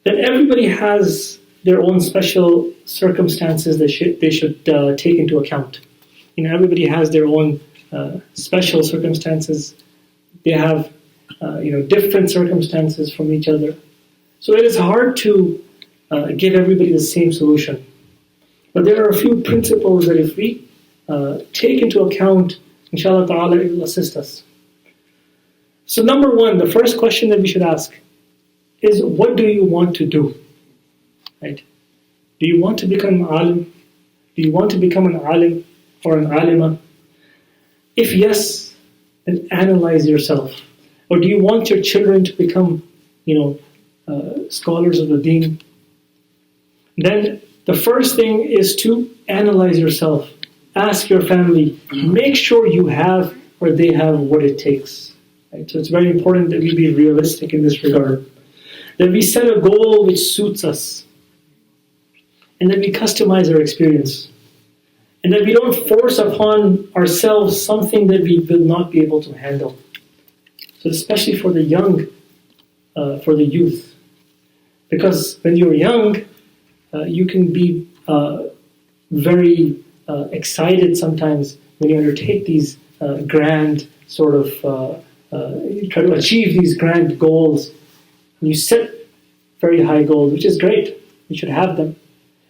A: then everybody has their own special circumstances that they should take into account. Everybody has their own special circumstances. They have different circumstances from each other. So it is hard to give everybody the same solution. But there are a few principles that if we take into account, inshallah ta'ala, it will assist us. So number one, the first question that we should ask is, what do you want to do? Right? Do you want to become an alim? Do you want to become an alim or an alima? If yes, then analyze yourself. Or do you want your children to become, scholars of the Deen? Then the first thing is to analyze yourself. Ask your family. Make sure you have or they have what it takes. Right? So it's very important that we be realistic in this regard. That we set a goal which suits us. And that we customize our experience. And that we don't force upon ourselves something that we will not be able to handle. So especially for the young, for the youth. Because when you're young, you can be very excited sometimes when you undertake these grand sort of, you try to achieve these grand goals. And you set very high goals, which is great. We should have them.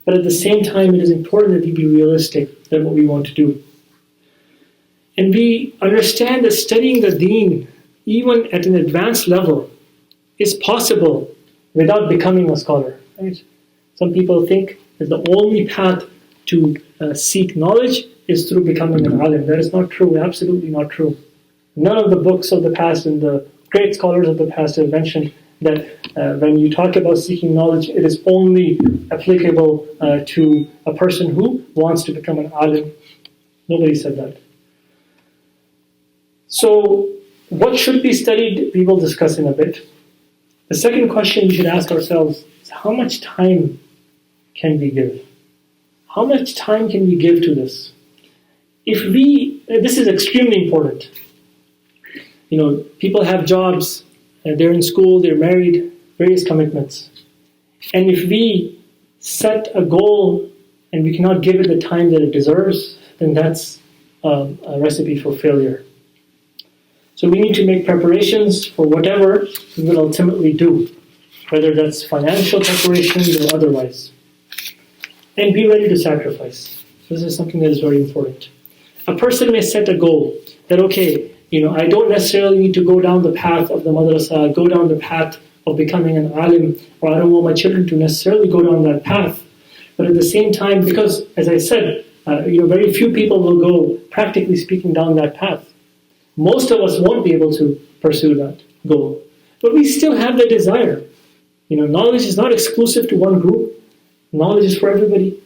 A: But at the same time, it is important that we be realistic about what we want to do. And we understand that studying the Deen, even at an advanced level, is possible without becoming a scholar. Right? Some people think that the only path to seek knowledge is through becoming an alim. That is not true, absolutely not true. None of the books of the past and the great scholars of the past have mentioned that when you talk about seeking knowledge, it is only applicable to a person who wants to become an alim. Nobody said that. So, what should be studied, we will discuss in a bit. The second question we should ask ourselves is, how much time can we give? How much time can we give to this? This is extremely important. People have jobs, they're in school, they're married, various commitments. And if we set a goal and we cannot give it the time that it deserves, then that's a recipe for failure. So we need to make preparations for whatever we will ultimately do, whether that's financial preparations or otherwise. And be ready to sacrifice. This is something that is very important. A person may set a goal that, I don't necessarily need to go down the path of the madrasa, go down the path of becoming an alim, or I don't want my children to necessarily go down that path. But at the same time, because, as I said, very few people will go, practically speaking, down that path. Most of us won't be able to pursue that goal. But we still have the desire. Knowledge is not exclusive to one group. Knowledge is for everybody.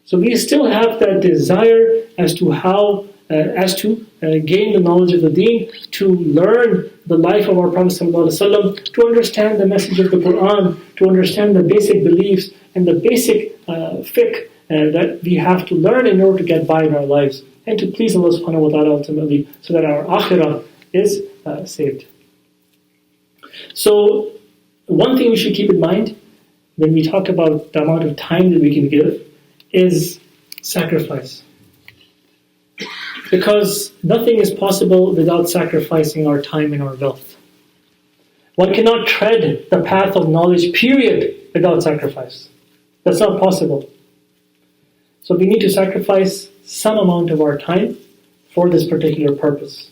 A: So we still have that desire as to how as to gain the knowledge of the Deen, to learn the life of our Prophet ﷺ, to understand the message of the Quran, to understand the basic beliefs and the basic fiqh that we have to learn in order to get by in our lives, and to please Allah subhanahu wa ta'ala ultimately, so that our akhirah is saved. So, one thing we should keep in mind when we talk about the amount of time that we can give is sacrifice. Because nothing is possible without sacrificing our time and our wealth. One cannot tread the path of knowledge, period, without sacrifice. That's not possible. So we need to sacrifice some amount of our time for this particular purpose.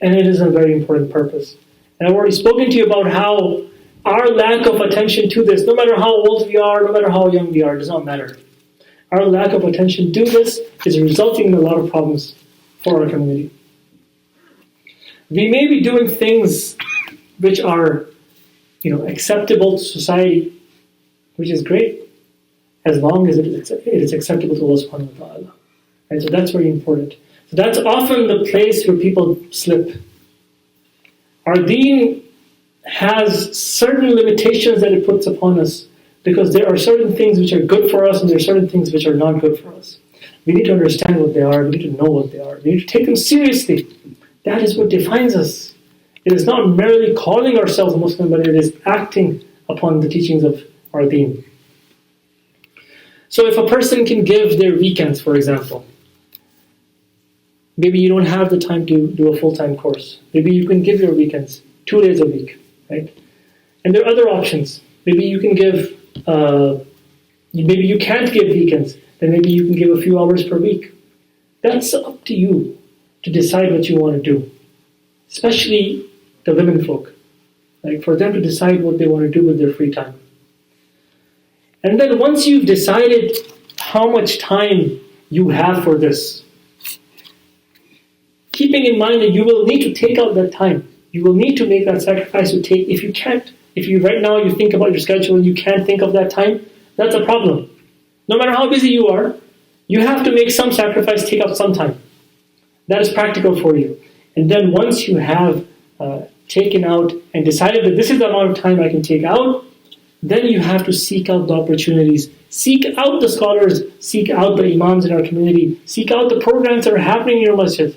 A: And it is a very important purpose. And I've already spoken to you about how our lack of attention to this, no matter how old we are, no matter how young we are, does not matter. Our lack of attention to this is resulting in a lot of problems for our community. We may be doing things which are, acceptable to society, which is great, as long as it is acceptable to Allah subhanahu wa ta'ala. Right? So that's very important. So that's often the place where people slip. Our Deen has certain limitations that it puts upon us, because there are certain things which are good for us and there are certain things which are not good for us. We need to understand what they are, we need to know what they are, we need to take them seriously. That is what defines us. It is not merely calling ourselves a Muslim, but it is acting upon the teachings of our Deen. So if a person can give their weekends, for example, maybe you don't have the time to do a full-time course. Maybe you can give your weekends 2 days a week, right? And there are other options. Maybe you can give, maybe you can't give weekends, then maybe you can give a few hours per week. That's up to you to decide what you want to do. Especially the women folk. Like for them to decide what they want to do with their free time. And then once you've decided how much time you have for this, keeping in mind that you will need to take out that time. You will need to make that sacrifice to take. If you right now you think about your schedule and you can't think of that time, that's a problem. No matter how busy you are, you have to make some sacrifice, take out some time. That is practical for you. And then once you have taken out and decided that this is the amount of time I can take out, then you have to seek out the opportunities. Seek out the scholars, seek out the imams in our community, seek out the programs that are happening in your masjid.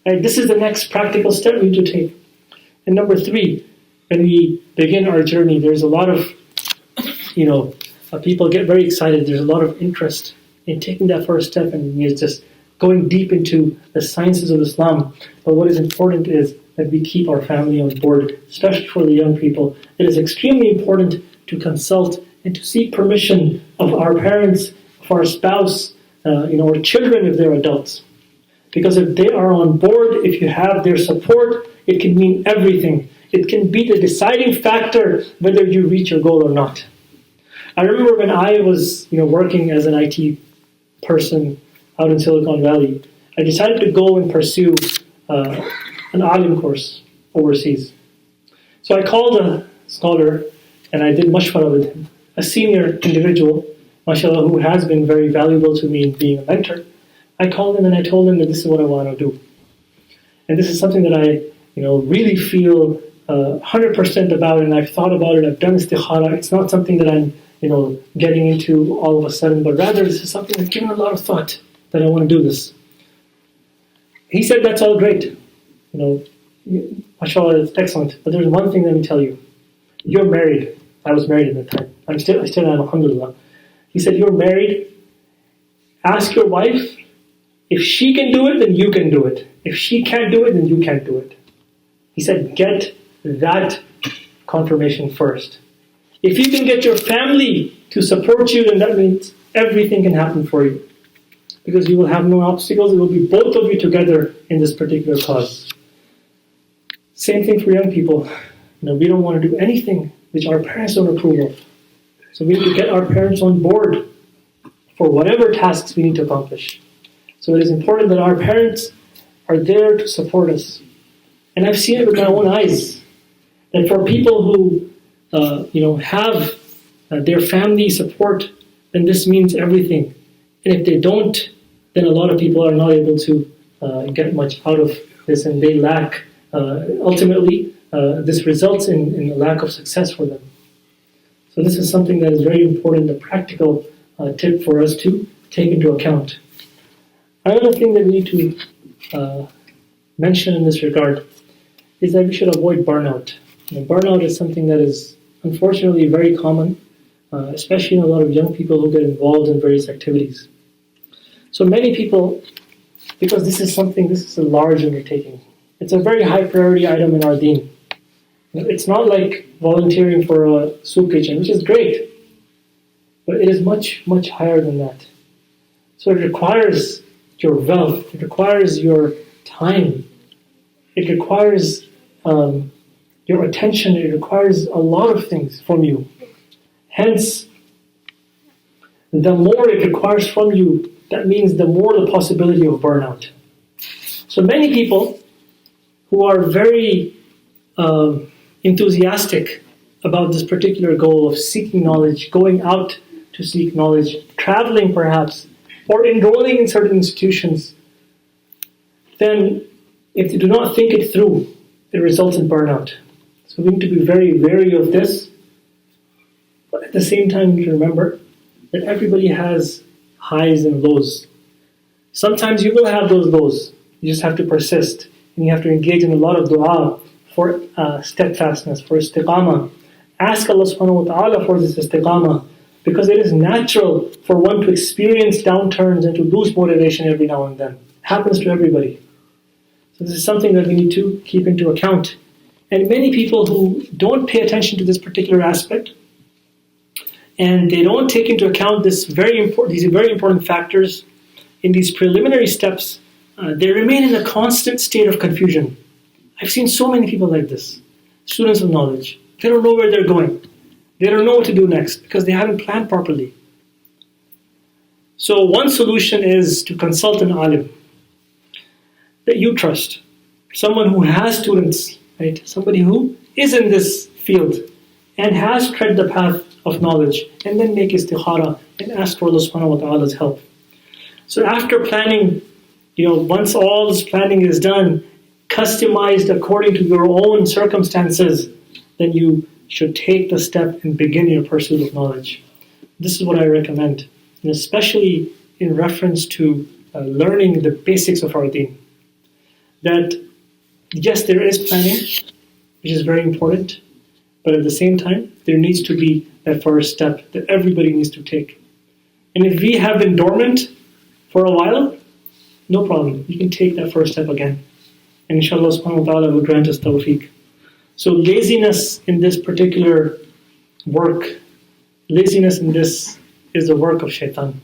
A: And this is the next practical step we need to take. And number 3, when we begin our journey, there's a lot of, people get very excited. There's a lot of interest in taking that first step and just going deep into the sciences of Islam. But what is important is that we keep our family on board, especially for the young people. It is extremely important to consult and to seek permission of our parents, of our spouse, or children if they're adults. Because if they are on board, if you have their support, it can mean everything. It can be the deciding factor whether you reach your goal or not. I remember when I was working as an IT person out in Silicon Valley, I decided to go and pursue an alim course overseas. So I called a scholar and I did mashwara with him, a senior individual, mashallah, who has been very valuable to me in being a mentor. I called him and I told him that this is what I want to do. And this is something that I really feel 100% about, and I've thought about it, I've done istikhara. It's not something that I'm getting into all of a sudden, but rather this is something I've given a lot of thought that I want to do this. He said, that's all great. Mashallah, it's excellent. But there's one thing, let me tell you. You're married. I was married at the time. I still am, alhamdulillah. He said, you're married. Ask your wife. If she can do it, then you can do it. If she can't do it, then you can't do it. He said, get that confirmation first. If you can get your family to support you, then that means everything can happen for you. Because you will have no obstacles. It will be both of you together in this particular cause. Same thing for young people. We don't want to do anything which our parents don't approve of. So we need to get our parents on board for whatever tasks we need to accomplish. So it is important that our parents are there to support us. And I've seen it with my own eyes, that for people who have their family support, then this means everything. And if they don't, then a lot of people are not able to get much out of this, and they lack. Ultimately, this results in a lack of success for them. So this is something that is very important, a practical tip for us to take into account. Another thing that we need to mention in this regard is that we should avoid burnout. Burnout is something that is unfortunately very common, especially in a lot of young people who get involved in various activities. So many people, because this is a large undertaking. It's a very high priority item in our Deen. It's not like volunteering for a soup kitchen, which is great, but it is much, much higher than that. So it requires your wealth, it requires your time, it requires your attention, it requires a lot of things from you. Hence, the more it requires from you, that means the more the possibility of burnout. So many people who are very enthusiastic about this particular goal of seeking knowledge, going out to seek knowledge, traveling perhaps, or enrolling in certain institutions, then if they do not think it through, it results in burnout. So we need to be very wary of this, but at the same time we need to remember that everybody has highs and lows. Sometimes you will have those lows. You just have to persist, and you have to engage in a lot of dua for steadfastness, for istiqamah. Ask Allah subhanahu wa ta'ala for this istiqamah, because it is natural for one to experience downturns and to lose motivation every now and then. It happens to everybody. So this is something that we need to keep into account. And many people who don't pay attention to this particular aspect, and they don't take into account these very important factors in these preliminary steps, they remain in a constant state of confusion. I've seen so many people like this, students of knowledge. They don't know where they're going. They don't know what to do next because they haven't planned properly. So one solution is to consult an alim that you trust, someone who has students, right? Somebody who is in this field and has tread the path of knowledge, and then make istikhara and ask for Allah subhanahu wa ta'ala's help. So after planning, once all this planning is done, customized according to your own circumstances, then you should take the step and begin your pursuit of knowledge. This is what I recommend, and especially in reference to learning the basics of our Deen. That yes, there is planning, which is very important, but at the same time, there needs to be that first step that everybody needs to take. And if we have been dormant for a while, no problem. You can take that first step again. And inshallah subhanahu wa ta'ala will grant us tawfiq. So laziness in this particular work, laziness in this is the work of shaitan,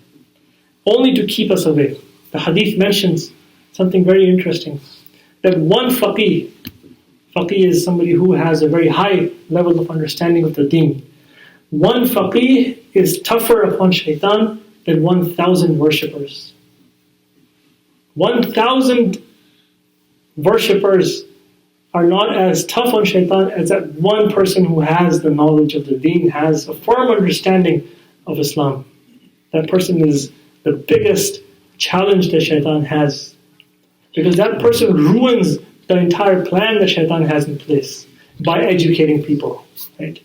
A: only to keep us away. The hadith mentions something very interesting, that one faqih is somebody who has a very high level of understanding of the Deen. One faqih is tougher upon shaitan than 1,000 worshippers. 1,000 worshippers are not as tough on shaitan as that one person who has the knowledge of the Deen, has a firm understanding of Islam. That person is the biggest challenge that shaitan has, because that person ruins the entire plan that shaitan has in place by educating people, right?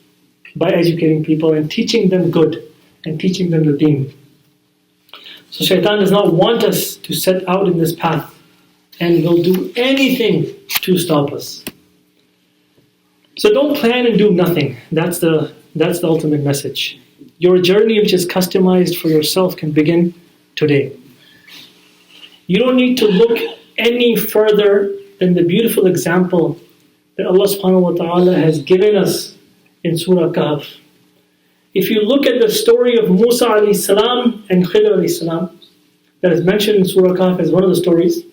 A: By educating people and teaching them good and teaching them the Deen. So shaitan does not want us to set out in this path, and will do anything to stop us. So don't plan and do nothing. That's the ultimate message. Your journey, which is customized for yourself, can begin today. You don't need to look any further than the beautiful example that Allah subhanahu wa ta'ala has given us in Surah Kahf. If you look at the story of Musa alayhi salam and Khidr alayhi salam, that is mentioned in Surah Kahf as one of the stories,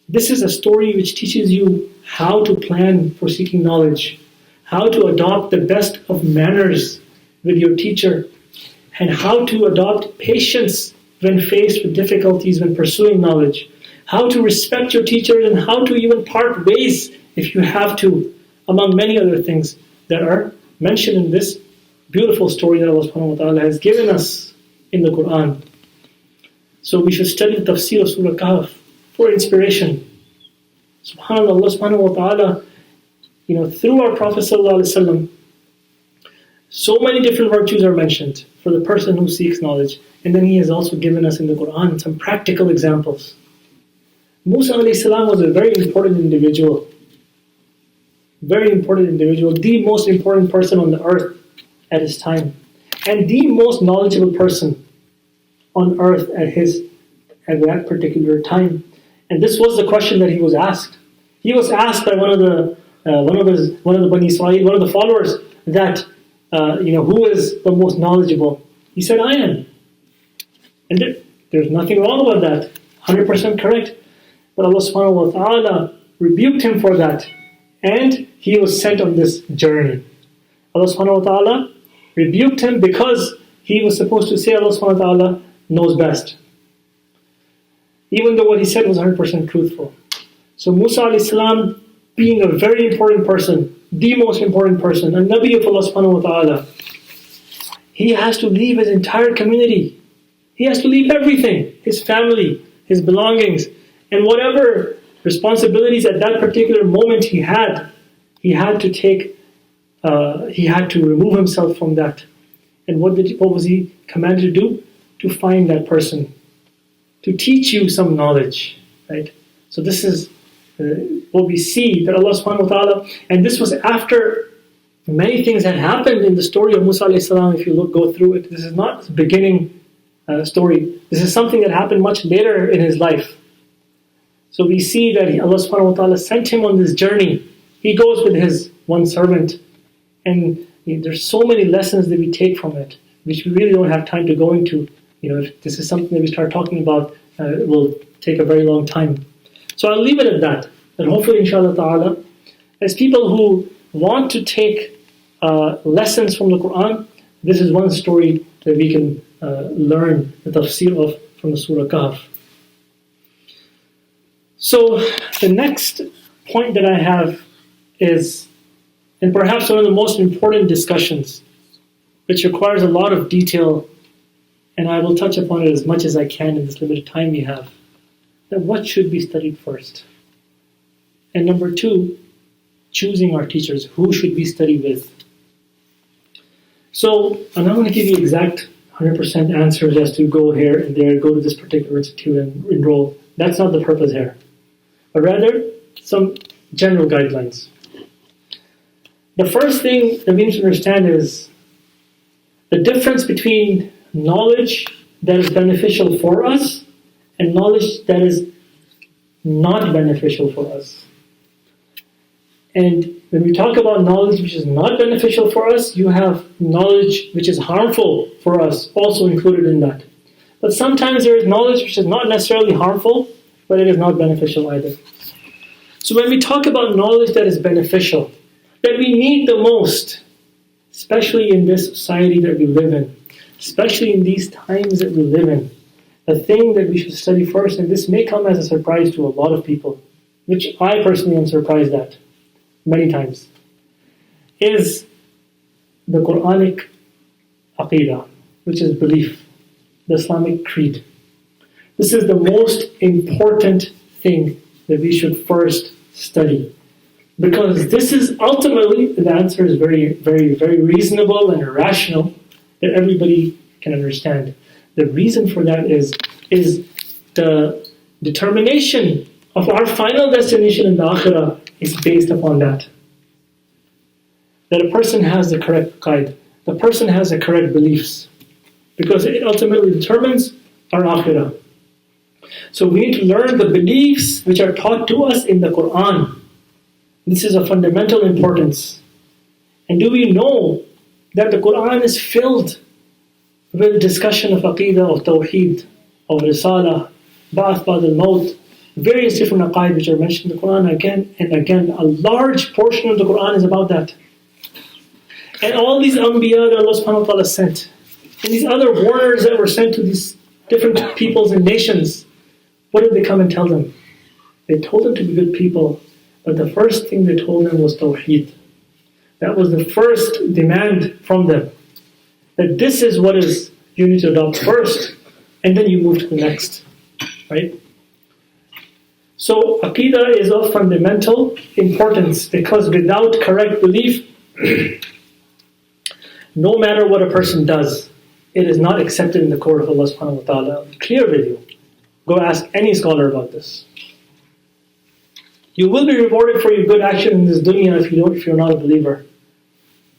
A: this is a story which teaches you how to plan for seeking knowledge, how to adopt the best of manners with your teacher, and how to adopt patience when faced with difficulties when pursuing knowledge, how to respect your teacher, and how to even part ways if you have to, among many other things that are mentioned in this beautiful story that Allah subhanahu wa ta'ala has given us in the Quran. So we should study the tafsir of Surah Kahf for inspiration. SubhanAllah, Allah subhanahu wa ta'ala, through our Prophet sallallahu alaihi wasallam, so many different virtues are mentioned for the person who seeks knowledge. And then He has also given us in the Quran some practical examples. Musa alayhi salam was a very important individual. Very important individual. The most important person on the earth at his time. And the most knowledgeable person on earth at that particular time. And this was the question that he was asked. He was asked by one of the Bani Israel, one of the followers, that who is the most knowledgeable? He said, I am. And there's nothing wrong about that. 100% correct. But Allah subhanahu wa ta'ala rebuked him for that. And he was sent on this journey. Allah subhanahu wa ta'ala rebuked him because he was supposed to say Allah subhanahu wa ta'ala knows best. Even though what he said was 100% truthful. So Musa alayhi salam, being a very important person, the most important person, a Nabi of Allah subhanahu wa ta'ala, he has to leave his entire community. He has to leave everything, his family, his belongings, and whatever responsibilities at that particular moment he had to remove himself from that. And what was he commanded to do? To find that person, to teach you some knowledge, right? So this is what we see, that Allah subhanahu wa ta'ala, and this was after many things had happened in the story of Musa alayhi salam. If you go through it, this is not the beginning story. This is something that happened much later in his life. So we see that Allah subhanahu wa ta'ala sent him on this journey. He goes with his one servant, and there's so many lessons that we take from it, which we really don't have time to go into. If this is something that we start talking about, it will take a very long time. So I'll leave it at that. And hopefully, inshallah ta'ala, as people who want to take lessons from the Quran, this is one story that we can learn the tafsir of from the Surah Kahf. So the next point that I have is, and perhaps one of the most important discussions, which requires a lot of detail, and I will touch upon it as much as I can in this limited time we have, that what should be studied first? And number two, choosing our teachers. Who should we study with? So I'm not going to give you exact 100% answers as to go here and there, go to this particular institute and enroll. That's not the purpose here. But rather, some general guidelines. The first thing that we need to understand is the difference between knowledge that is beneficial for us and knowledge that is not beneficial for us. And when we talk about knowledge which is not beneficial for us, you have knowledge which is harmful for us also included in that. But sometimes there is knowledge which is not necessarily harmful, but it is not beneficial either. So when we talk about knowledge that is beneficial, that we need the most, especially in this society that we live in, especially in these times that we live in, the thing that we should study first, and this may come as a surprise to a lot of people, which I personally am surprised at many times, is the Quranic Aqidah, which is belief, the Islamic creed. This is the most important thing that we should first study. Because this is ultimately, the answer is very, very, very reasonable and rational that everybody can understand. The reason for that is the determination of our final destination in the Akhirah is based upon that. That a person has the correct guide, the person has the correct beliefs, because it ultimately determines our Akhirah. So we need to learn the beliefs which are taught to us in the Quran. This is of fundamental importance. And do we know that the Quran is filled with discussion of Aqidah, of Tawheed, of Risala, Ba'ath Ba'd al-Maut, various different aqaid which are mentioned in the Quran again and again. A large portion of the Quran is about that. And all these Anbiya that Allah subhanahu wa ta'ala sent, and these other warners that were sent to these different peoples and nations, what did they come and tell them? They told them to be good people, but the first thing they told them was Tawheed. That was the first demand from them. That this is what is you need to adopt first, and then you move to the next. Right? So Aqidah is of fundamental importance because without correct belief, no matter what a person does, it is not accepted in the court of Allah subhanahu wa ta'ala. Clear with you. Go ask any scholar about this. You will be rewarded for your good action in this dunya if you're not a believer.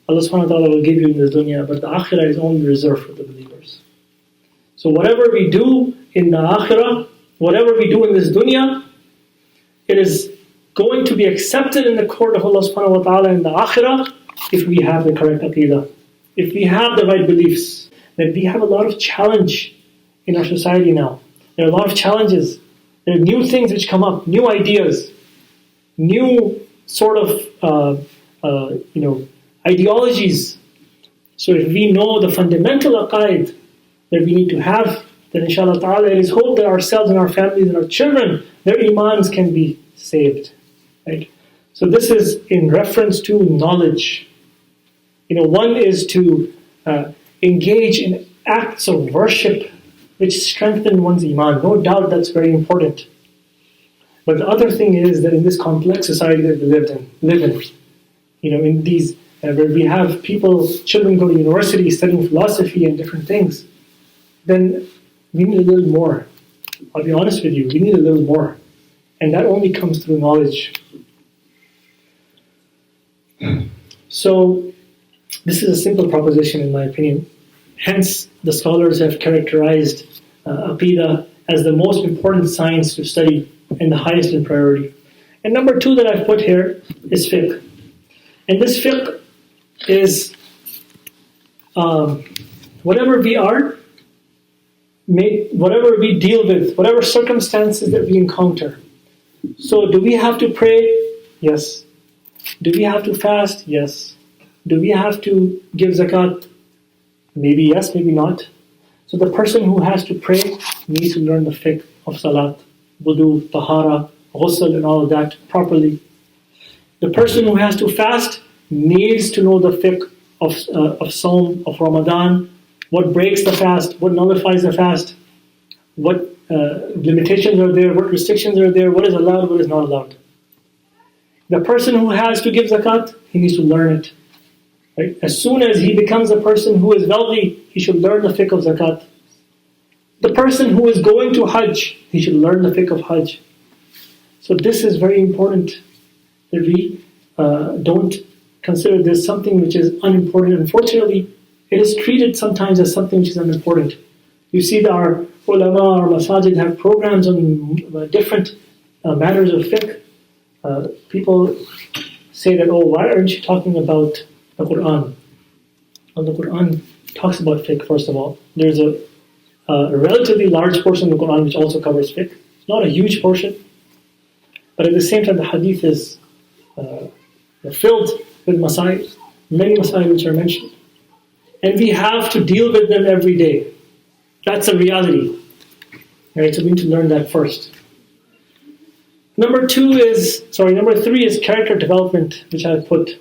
A: Allah subhanahu wa ta'ala will give you in this dunya, but the akhirah is only reserved for the believers. So whatever we do in the akhirah, whatever we do in this dunya, it is going to be accepted in the court of Allah subhanahu wa ta'ala in the akhirah if we have the correct aqidah, if we have the right beliefs. That we have a lot of challenge in our society now. There are a lot of challenges. There are new things which come up, new ideas, new sort of ideologies. So if we know the fundamental aqaid that we need to have, then inshallah ta'ala it is hope that ourselves and our families and our children, their imans can be saved. Right? So this is in reference to knowledge. One is to engage in acts of worship which strengthen one's iman. No doubt that's very important. But the other thing is that in this complex society that we live in, in these where we have children go to university studying philosophy and different things, then we need a little more. I'll be honest with you, we need a little more. And that only comes through knowledge. So, this is a simple proposition in my opinion. Hence, the scholars have characterized Aqidah as the most important science to study and the highest in priority. And number 2 that I've put here is fiqh. And this fiqh is whatever we are, whatever we deal with, whatever circumstances that we encounter. So do we have to pray? Yes. Do we have to fast? Yes. Do we have to give zakat? Maybe yes, maybe not. So the person who has to pray needs to learn the fiqh of salat, wudu, tahara, ghusl and all of that properly. The person who has to fast needs to know the fiqh of Sawm, of Ramadan, what breaks the fast, what nullifies the fast, what limitations are there, what restrictions are there, what is allowed, what is not allowed. The person who has to give zakat, he needs to learn it. Right? As soon as he becomes a person who is wealthy, he should learn the fiqh of zakat. The person who is going to Hajj, he should learn the fiqh of Hajj. So this is very important that we don't consider this something which is unimportant. Unfortunately, it is treated sometimes as something which is unimportant. You see that our ulama, our masajid have programs on different matters of fiqh. People say that, why aren't you talking about the Quran? Well, the Quran talks about fiqh, first of all. There's a relatively large portion of the Quran which also covers fiqh. It's not a huge portion. But at the same time, the hadith is filled with masail, many masail which are mentioned. And we have to deal with them every day. That's a reality. Right? So we need to learn that first. Number 3 is character development, which I've put.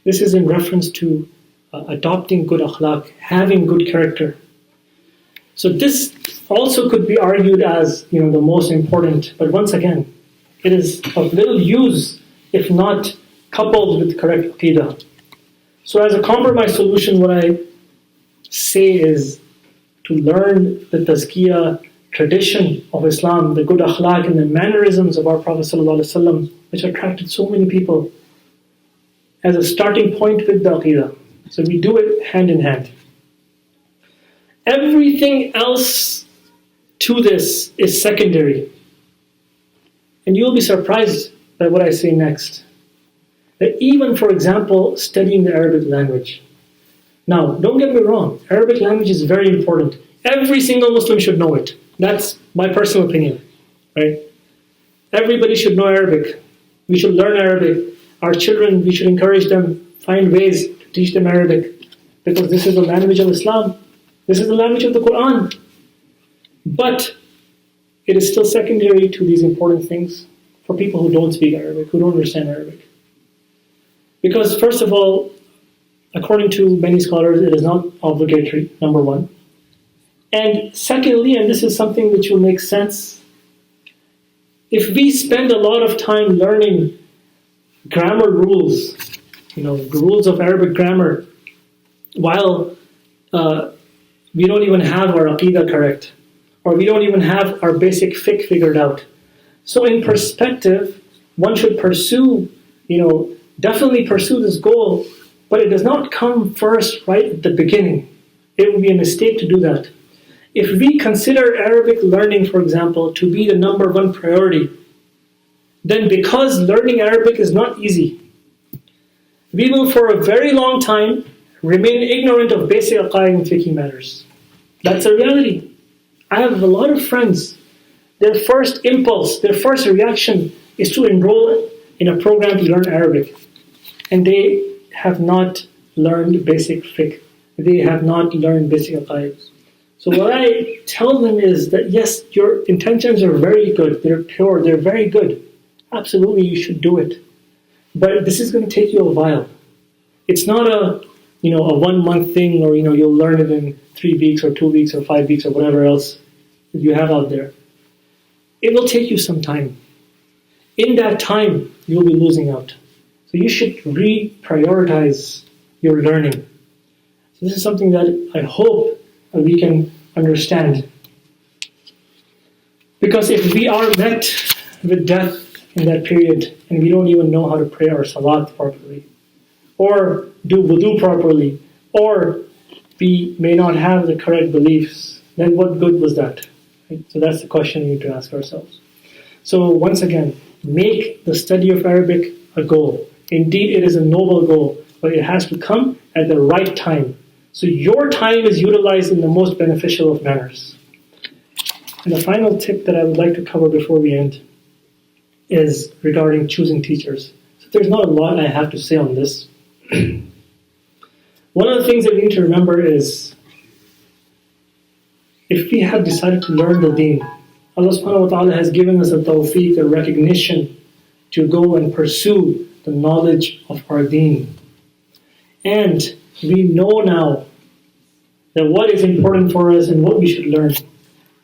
A: This is in reference to adopting good akhlaq, having good character. So this also could be argued as the most important, but once again, it is of little use if not coupled with correct aqidah. So as a compromise solution, what I say is to learn the tazkiyah tradition of Islam, the good akhlaq and the mannerisms of our Prophet ﷺ, which attracted so many people, as a starting point with the aqidah. So we do it hand in hand. Everything else to this is secondary. And you'll be surprised by what I say next. That even, for example, studying the Arabic language. Now, don't get me wrong, Arabic language is very important. Every single Muslim should know it. That's my personal opinion, right? Everybody should know Arabic. We should learn Arabic. Our children, we should encourage them, find ways to teach them Arabic. Because this is the language of Islam. This is the language of the Quran. But it is still secondary to these important things for people who don't speak Arabic, who don't understand Arabic. Because first of all, according to many scholars, it is not obligatory, number 1. And secondly, and this is something which will make sense, If we spend a lot of time learning grammar rules, the rules of Arabic grammar, while we don't even have our aqidah correct, or we don't even have our basic fiqh figured out. So in perspective, one should pursue, definitely pursue this goal, but it does not come first right at the beginning. It would be a mistake to do that. If we consider Arabic learning, for example, to be the number one priority, then because learning Arabic is not easy, we will for a very long time remain ignorant of basic aqaid and fiqh matters. That's a reality. I have a lot of friends, their first impulse, their first reaction is to enroll in a program to learn Arabic. And they have not learned basic fiqh. They have not learned basic aqaid. So what I tell them is that yes, your intentions are very good, they're pure, they're very good. Absolutely, you should do it. But this is going to take you a while. It's not a 1 month thing, or you'll learn it in 3 weeks or 2 weeks or 5 weeks or whatever else you have out there. It will take you some time. In that time, you'll be losing out. So you should reprioritize your learning. So this is something that I hope we can understand. Because if we are met with death in that period, and we don't even know how to pray our salat properly, or do wudu properly, or we may not have the correct beliefs, then what good was that? Right? So that's the question we need to ask ourselves. So once again, make the study of Arabic a goal. Indeed, it is a noble goal, but it has to come at the right time. So your time is utilized in the most beneficial of manners. And the final tip that I would like to cover before we end is regarding choosing teachers. So there's not a lot I have to say on this. One of the things that we need to remember is, if we have decided to learn the Deen, Allah subhanahu wa ta'ala has given us a tawfiq, a recognition to go and pursue the knowledge of our Deen. And we know now that what is important for us and what we should learn.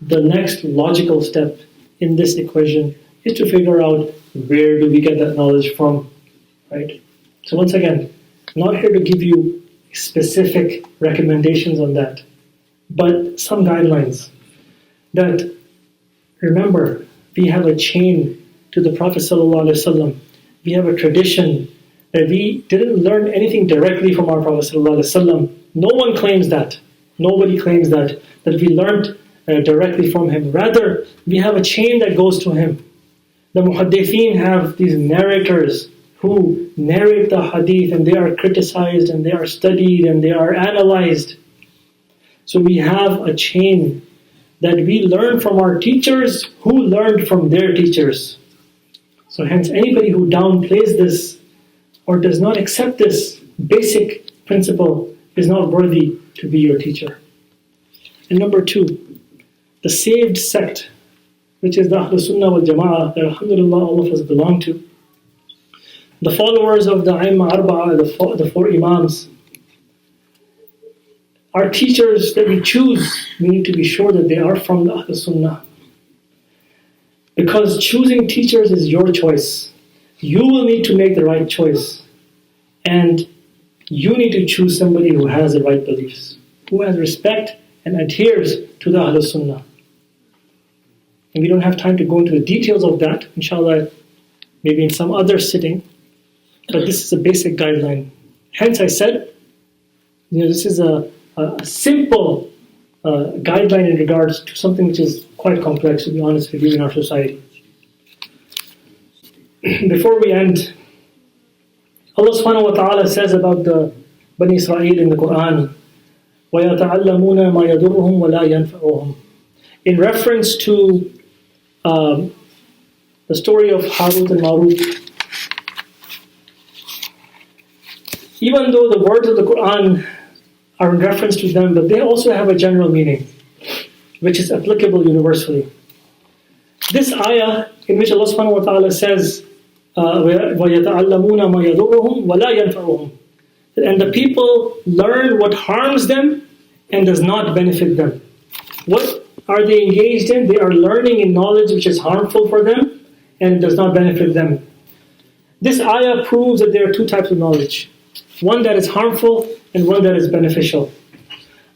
A: The next logical step in this equation is to figure out, where do we get that knowledge from, right? So once again, I'm not here to give you specific recommendations on that, but some guidelines. That, remember, we have a chain to the Prophet ﷺ. We have a tradition that we didn't learn anything directly from our Prophet ﷺ. No one claims that. Nobody claims that we learned directly from him. Rather, we have a chain that goes to him. The muhaddithin have these narrators who narrate the hadith, and they are criticized, and they are studied, and they are analyzed. So we have a chain that we learn from our teachers who learned from their teachers. So hence, anybody who downplays this or does not accept this basic principle is not worthy to be your teacher. And number 2, the saved sect, which is the Ahlul Sunnah wal Jama'ah, that alhamdulillah all of us belong to. The followers of the Aimma Arba'a, the 4 Imams. Our teachers that we choose, we need to be sure that they are from the Ahlul Sunnah. Because choosing teachers is your choice. You will need to make the right choice. And you need to choose somebody who has the right beliefs, who has respect and adheres to the Ahlul Sunnah. And we don't have time to go into the details of that, inshallah, maybe in some other sitting. But this is a basic guideline. Hence I said, this is a simple guideline in regards to something which is quite complex, to be honest with you, in our society. Before we end, Allah subhanahu wa ta'ala says about the Bani Israel in the Quran, وَيَتَعَلَّمُونَ مَا يَضُرُّهُمْ وَلَا يَنْفَعُهُم, in reference to the story of Hamood and Marut. Even though the words of the Quran are in reference to them, but they also have a general meaning, which is applicable universally. This ayah, in which Allah subhanahu wa ta'ala says, وَيَتَعَلَّمُونَ مَا يَضُرُّهُمْ وَلَا يَنْفَعُهُم, and the people learn what harms them and does not benefit them. What are they engaged in? They are learning in knowledge which is harmful for them and it does not benefit them. This ayah proves that there are two types of knowledge. One that is harmful and one that is beneficial.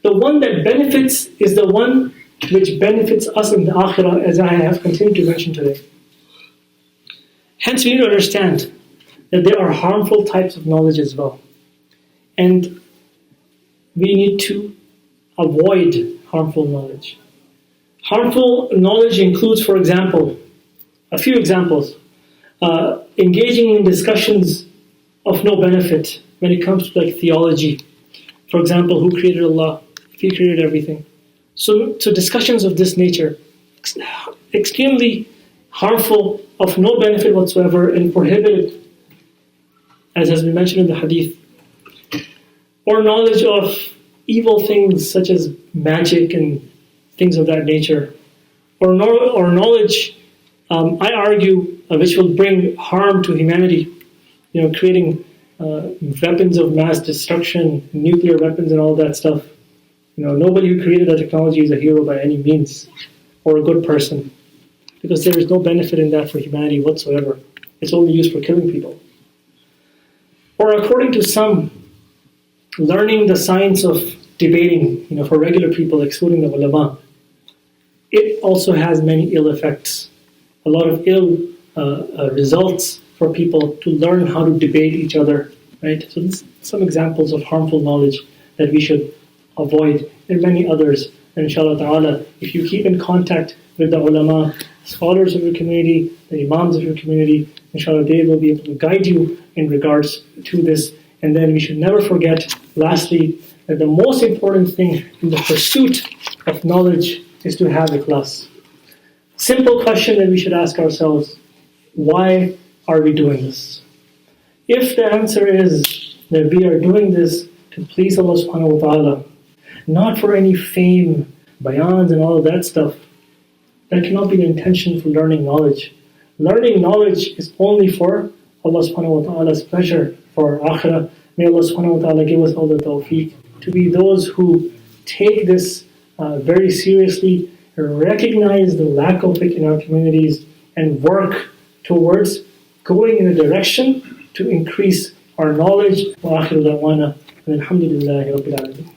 A: The one that benefits is the one which benefits us in the akhirah, as I have continued to mention today. Hence we need to understand that there are harmful types of knowledge as well. And we need to avoid harmful knowledge. Harmful knowledge includes, for example, a few examples. Engaging in discussions of no benefit when it comes to like theology. For example, who created Allah? If He created everything. So discussions of this nature, extremely harmful, of no benefit whatsoever, and prohibited, as has been mentioned in the hadith. Or knowledge of evil things such as magic and things of that nature. Or knowledge, I argue, which will bring harm to humanity. Creating weapons of mass destruction, nuclear weapons and all that stuff. Nobody who created that technology is a hero by any means, or a good person, because there is no benefit in that for humanity whatsoever. It's only used for killing people. Or according to some, learning the science of debating, for regular people, excluding the ulama, it also has many ill effects. A lot of ill results for people to learn how to debate each other, right? So this some examples of harmful knowledge that we should avoid, and many others. And inshallah ta'ala, if you keep in contact with the ulama, scholars of your community, the imams of your community, inshallah they will be able to guide you in regards to this. And then we should never forget, lastly, that the most important thing in the pursuit of knowledge is to have ikhlas. Simple question that we should ask ourselves: why are we doing this? If the answer is that we are doing this to please Allah subhanahu wa ta'ala, not for any fame, bayans and all of that stuff, that cannot be the intention for learning knowledge. Learning knowledge is only for Allah subhanahu wa ta'ala's pleasure, for our akhirah. May Allah subhanahu wa ta'ala give us all the tawfiq to be those who take this very seriously, recognize the lack of it in our communities, and work towards going in a direction to increase our knowledge. Wa akhiru da'wana, and alhamdulillahi rabbil alamin.